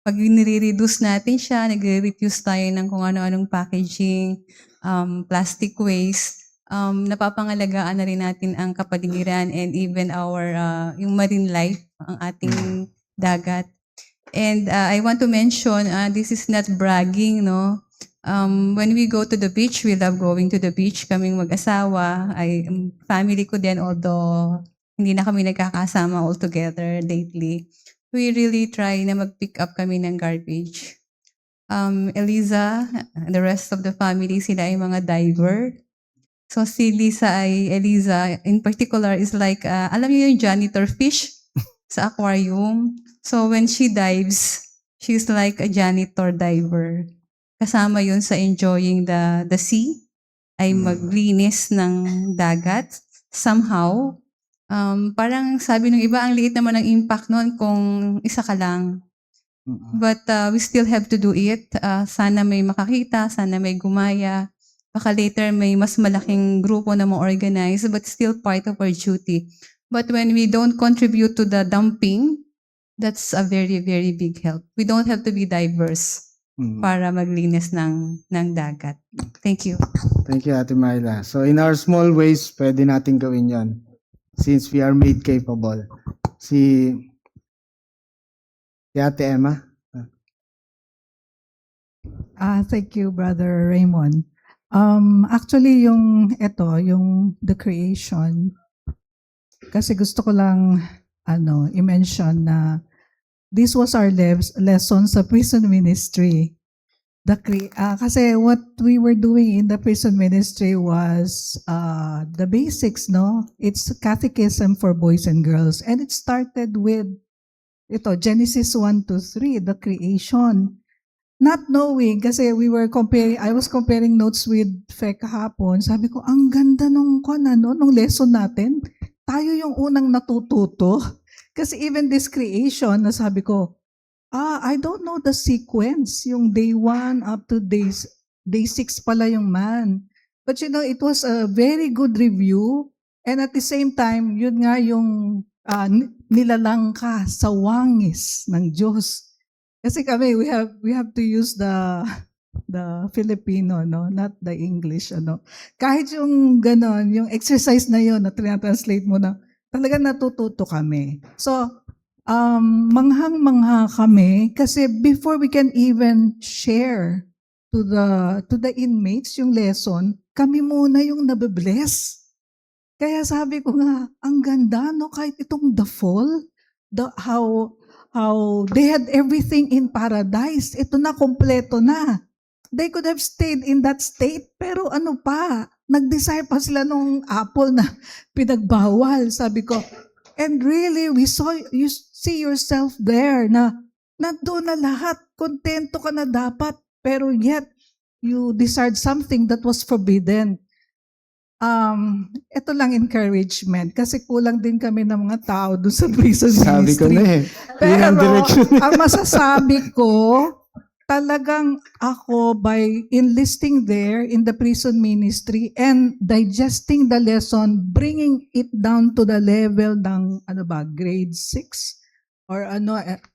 Pag nire-reduce natin siya, nagre-reduce tayo ng kung ano-anong packaging, plastic waste, napapangalagaan na rin natin ang kapaligiran and even our yung marine life, ang ating dagat. And I want to mention, this is not bragging, no? When we go to the beach, we love going to the beach. Kaming mag-asawa, family ko din, although hindi na kami nagkakasama all together lately. We really try na mag-pick up kami ng garbage. Eliza, the rest of the family, sila ay mga diver. So si Eliza in particular is like, alam niyo yung janitor fish sa aquarium. So when she dives, she's like a janitor diver. Kasama yun sa enjoying the sea, ay maglinis ng dagat. Somehow, parang sabi ng iba, ang liit naman ng impact noon kung isa ka lang. But we still have to do it. Sana may makakita, sana may gumaya. Baka later may mas malaking grupo na ma-organize, but still part of our duty. But when we don't contribute to the dumping, that's a very, very big help. We don't have to be diverse para maglinis ng dagat. Thank you. Thank you, Ate Myla. So in our small ways, pwede natin gawin yon since we are made capable. Si Ate Emma. Thank you, Brother Raymond. Actually, yung the creation, kasi gusto ko lang i-mention na this was our lesson sa prison ministry. Kasi what we were doing in the prison ministry was the basics, no? It's catechism for boys and girls. And it started with Genesis 1 to 3, the creation. Not knowing, kasi I was comparing notes with Fe kahapon. Sabi ko, ang ganda nung lesson natin. Tayo yung unang natututo. Kasi even this creation, nasabi ko, I don't know the sequence. Yung day 1 up to day 6 pala yung man. But it was a very good review. And at the same time, yun nga yung nilalang ka sa wangis ng Diyos. Kasi kami, we have to use the Filipino, no? Not the English, Kahit yung ganon, yung exercise na yun, na translate mo na, talaga natututo kami. So, manghang-mangha kami kasi before we can even share to the inmates yung lesson, kami muna yung nabibless. Kaya sabi ko nga, ang ganda, no? Kahit itong the fall, how they had everything in paradise. Ito na, kompleto na. They could have stayed in that state, pero nag-desire pa sila nung apple na pinagbawal. Sabi ko, and really, you see yourself there na nandoon na lahat, kontento ka na dapat, pero yet, you desired something that was forbidden. ito lang encouragement kasi kulang din kami ng mga tao doon sa prison Sabi ko ministry. na eh. Yun ang Pero direction. ang masasabi ko, talagang ako by enlisting there in the prison ministry and digesting the lesson, bringing it down to the level ng grade 6 or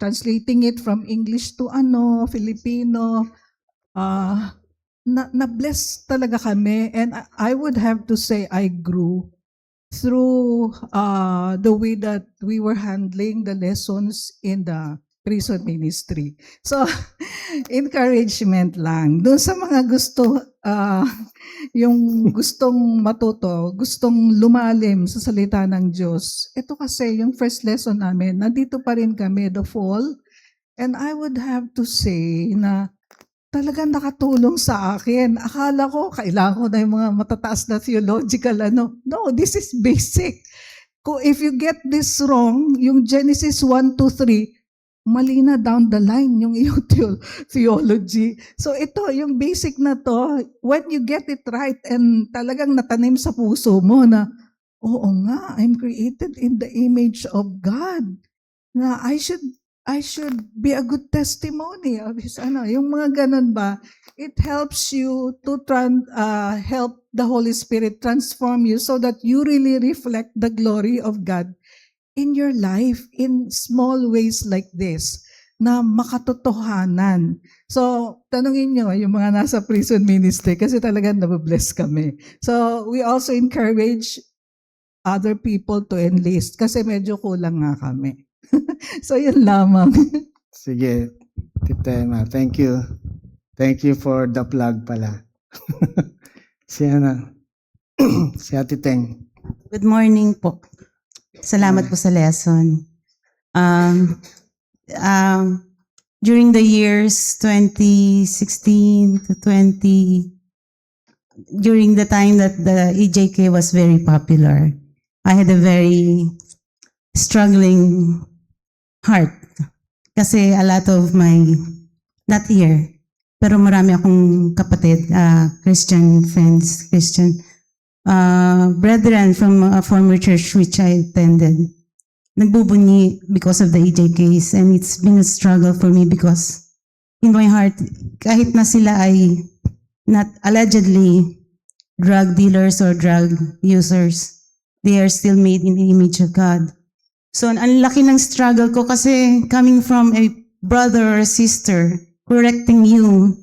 translating it from English to Filipino, na-bless talaga kami, and I would have to say I grew through the way that we were handling the lessons in the prison ministry. So, encouragement lang. Doon sa mga gusto, yung gustong matuto, gustong lumalim sa salita ng Diyos, ito kasi yung first lesson namin, nandito pa rin kami, the fall, and I would have to say na talagang nakatulong sa akin. Akala ko, kailangan ko na yung mga matataas na theological No, this is basic. If you get this wrong, yung Genesis 1, 2, 3, mali na down the line yung iyong theology. So ito, yung basic na to, when you get it right and talagang natanim sa puso mo na, oo nga, I'm created in the image of God. Na I should be a good testimony of His yung mga ganun ba, it helps you to help the Holy Spirit transform you so that you really reflect the glory of God in your life in small ways like this na makatotohanan. So, tanungin nyo yung mga nasa prison ministry kasi talagang nababless kami. So, we also encourage other people to enlist kasi medyo kulang nga kami. So, yun lamang. Sige, Tita Emma, thank you. Thank you for the plug pala. si Ate Teng. Good morning po. Salamat po sa lesson. During the years 2016 to during the time that the EJK was very popular, I had a very struggling heart. Kasi a lot of not here, pero marami akong kapatid, Christian friends, Christian brethren from a former church which I attended, nagbubunyi because of the EJKs, and it's been a struggle for me because in my heart, kahit na sila ay not allegedly drug dealers or drug users, they are still made in the image of God. So, ang laki ng struggle ko kasi coming from a brother or a sister correcting you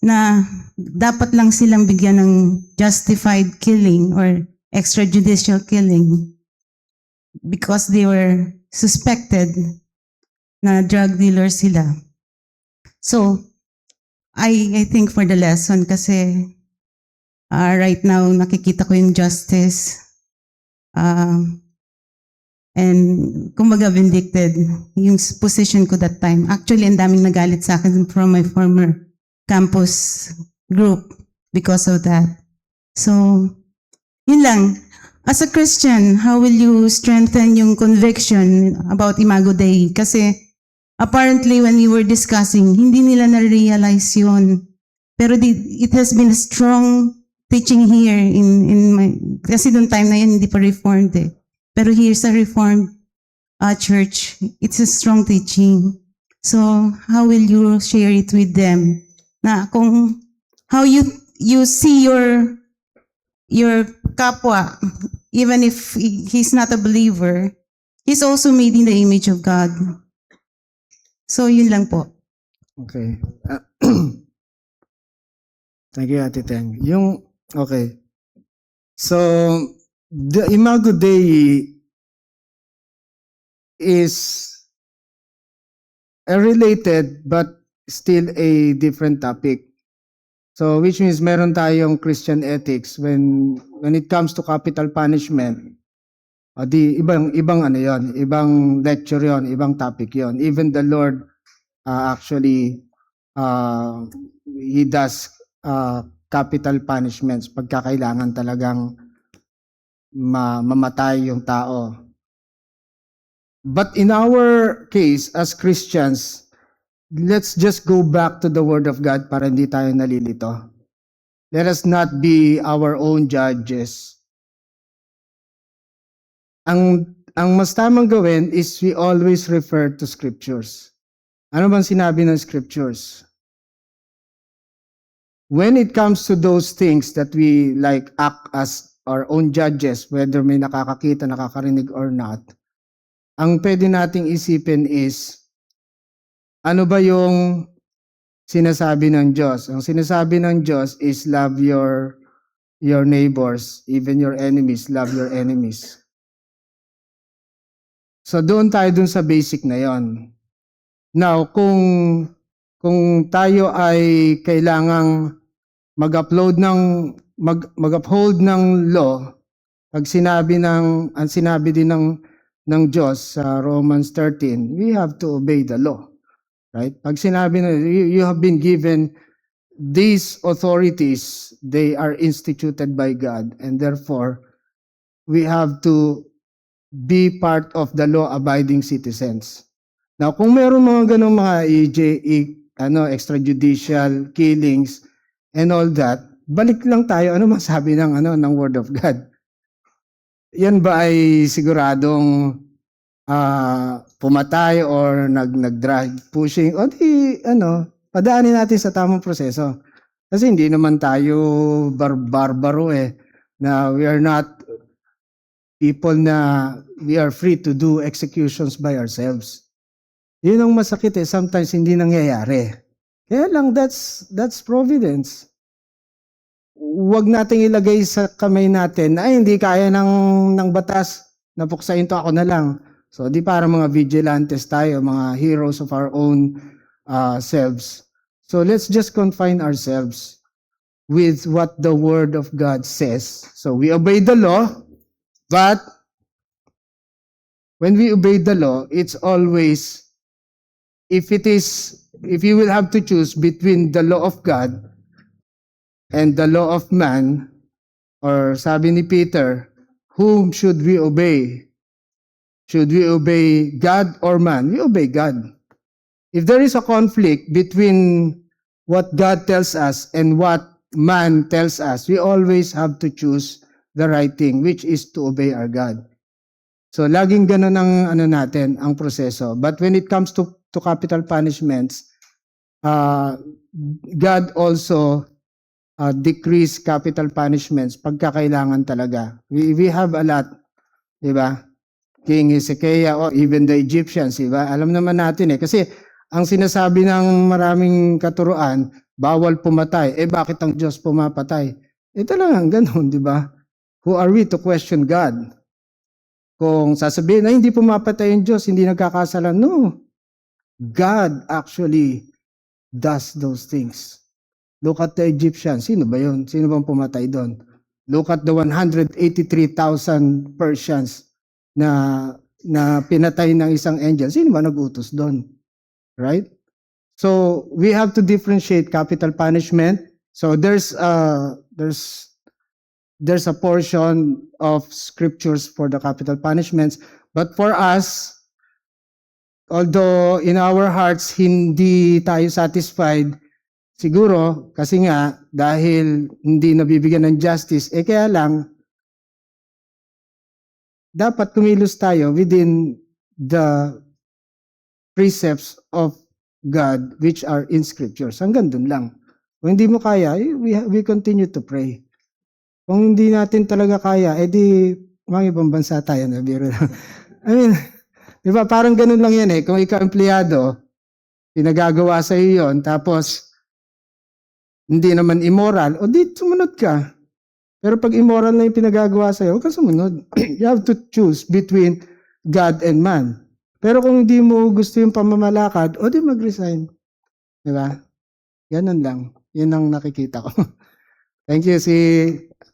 na dapat lang silang bigyan ng justified killing or extrajudicial killing because they were suspected na drug dealer sila. So, I think for the lesson kasi right now nakikita ko yung justice and kumbaga vindicted yung position ko that time. Actually, ang daming nagalit sa akin from my former campus group because of that. So, yun lang. As a Christian, how will you strengthen yung conviction about Imago Dei? Kasi apparently when we were discussing, hindi nila na-realize yun. Pero it has been a strong teaching here in my, kasi noong time na yan, hindi pa reformed eh. Pero here's a reformed church. It's a strong teaching. So, how will you share it with them? Na kung how you see your kapwa, even if he's not a believer, he's also made in the image of God. So, yun lang po. Okay. Thank you, Ate Teng. Okay. So, the Imago Dei is related but still a different topic. So, which means meron tayong Christian ethics when it comes to capital punishment. Ibang ano yon, ibang lecture yon, ibang topic yon. Even the Lord actually He does capital punishments pagka kailangan talagang mamatay yung tao. But in our case, as Christians, let's just go back to the Word of God para hindi tayo nalilito. Let us not be our own judges. Ang mas tamang gawin is we always refer to scriptures. Ano bang sinabi ng scriptures? When it comes to those things that we like act as our own judges, whether may nakakakita, nakakarinig or not, ang pwede nating isipin is, ano ba yung sinasabi ng Diyos? Ang sinasabi ng Diyos is love your neighbors, even your enemies, love your enemies. So doon tayo dun sa basic na yon. Now, kung tayo ay kailangang mag-uphold ng law, pag sinabi ang sinabi din ng Diyos sa Romans 13, we have to obey the law. Right? Pag sinabi na you have been given these authorities, they are instituted by God, and therefore we have to be part of the law-abiding citizens. Now, kung meron mga ganong mga extrajudicial killings and all that, balik lang tayo, ano masabi ng Word of God? Yan ba ay siguradong pumatay or nag-drug pushing? O di, padaanin natin sa tamang proseso. Kasi hindi naman tayo barbaro na we are not people na we are free to do executions by ourselves. Yun ang masakit sometimes hindi nangyayari. Kaya lang, that's providence. Huwag nating ilagay sa kamay natin, ay hindi kaya ng batas, napuksain to ako na lang. So di para mga vigilantes tayo, mga heroes of our own selves. So let's just confine ourselves with what the Word of God says. So we obey the law, but when we obey the law, it's always, if you will have to choose between the law of God and the law of man, or sabi ni Peter, whom should we obey? Should we obey God or man? We obey God. If there is a conflict between what God tells us and what man tells us, we always have to choose the right thing, which is to obey our God. So laging ganun ang natin, ang proseso. But when it comes to capital punishments, God also decrease capital punishments pagka kailangan talaga. We have a lot, di ba? King Hezekiah or even the Egyptians, di ba? Alam naman natin kasi ang sinasabi ng maraming katuruan, bawal pumatay. Bakit ang Diyos pumapatay? Talagang ganun, di ba? Who are we to question God? Kung sasabihin na hindi pumapatay yung Diyos, hindi nagkakasalan. No. God actually does those things. Look at the Egyptians. Sino ba yun? Sino bang pumatay doon? Look at the 183,000 Persians na pinatay ng isang angel. Sino ba nag-utos doon? Right? So we have to differentiate capital punishment. So there's a portion of scriptures for the capital punishments, but for us, although in our hearts hindi tayo satisfied, siguro kasi nga dahil hindi nabibigyan ng justice, kaya lang dapat kumilos tayo within the precepts of God which are in scriptures. Hanggang dun lang. Kung hindi mo kaya, we continue to pray. Kung hindi natin talaga kaya, di mga ibang bansa tayo na biro lang. I mean, di ba parang ganun lang yan kung ikaw empleyado, pinagagawa sa iyo yun, tapos hindi naman immoral, di sumunod ka. Pero pag immoral na yung pinagagawa sa iyo, huwag ka sumunod. You have to choose between God and man. Pero kung hindi mo gusto yung pamamalakad, di mag-resign. Di ba? Ganun lang. Yun ang nakikita ko. Thank you, si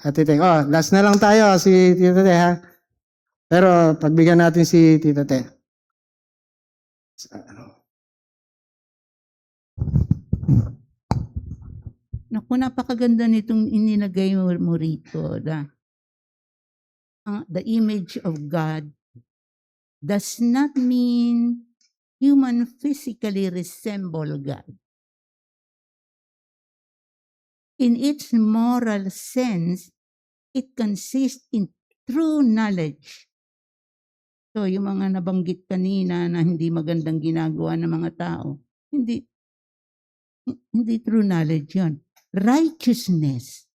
Ate Teng. Last na lang tayo, si Tita Te, ha? Pero pagbigyan natin si Tita Te. Naku, napakaganda nitong inilagay mo rito. The image of God does not mean human physically resemble God. In its moral sense, it consists in true knowledge. So yung mga nabanggit kanina na hindi magandang ginagawa ng mga tao, hindi true knowledge yon. Righteousness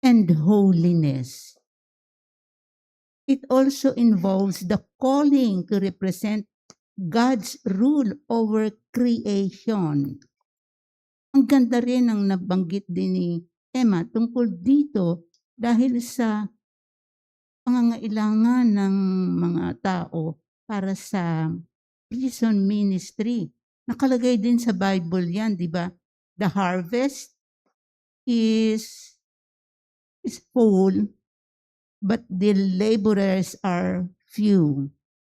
and holiness. It also involves the calling to represent God's rule over creation. Ang ganda rin ang nabanggit din ni Emma tungkol dito dahil sa pangangailangan ng mga tao para sa prison ministry. Nakalagay din sa Bible yan, di ba? The harvest is full, but the laborers are few.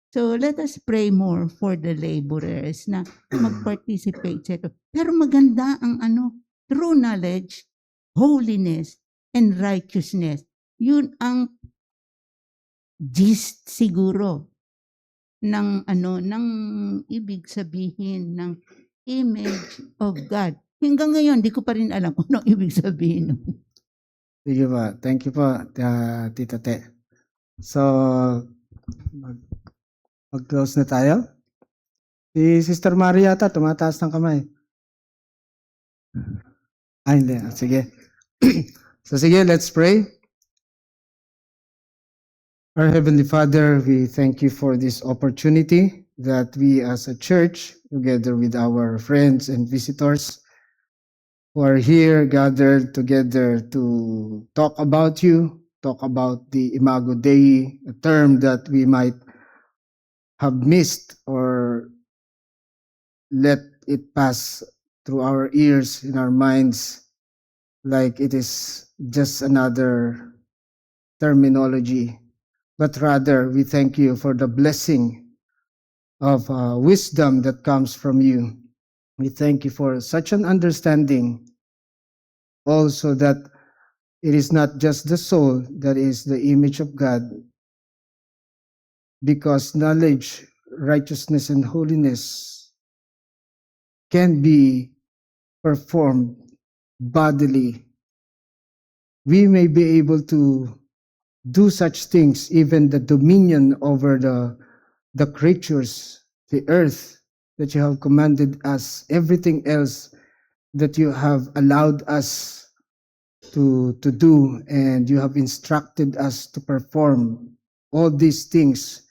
So let us pray more for the laborers na mag-participate sa ito. Pero maganda ang true knowledge, holiness, and righteousness. Yun ang gist siguro ng ng ibig sabihin ng image of God. Hanggang ngayon, di ko pa rin alam kung anong ibig sabihin nun. Sige po. Thank you po, Tita Te. So, mag-close na tayo. Si Sister Maria yata, tumataas ng kamay. Hindi. Sige. So, sige, let's pray. Our Heavenly Father, we thank you for this opportunity that we as a church, together with our friends and visitors, who are here gathered together to talk about you, talk about the Imago Dei, a term that we might have missed or let it pass through our ears, in our minds, like it is just another terminology. But rather, we thank you for the blessing of wisdom that comes from you. We thank you for such an understanding also that it is not just the soul that is the image of God, because knowledge, righteousness, and holiness can be performed bodily. We may be able to do such things, even the dominion over the creatures, the earth that you have commanded us, everything else that you have allowed us to do, and you have instructed us to perform. All these things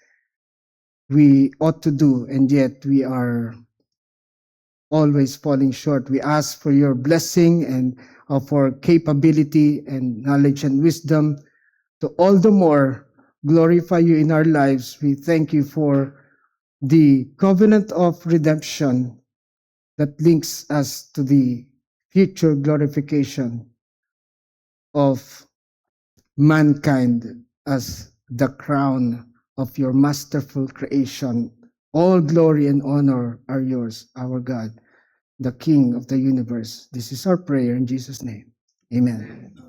we ought to do, and yet we are always falling short. We ask for your blessing and for capability and knowledge and wisdom to all the more glorify you in our lives. We thank you for the covenant of redemption that links us to the future glorification of mankind as the crown of your masterful creation. All glory and honor are yours, our God, the King of the universe. This is our prayer in Jesus' name. Amen.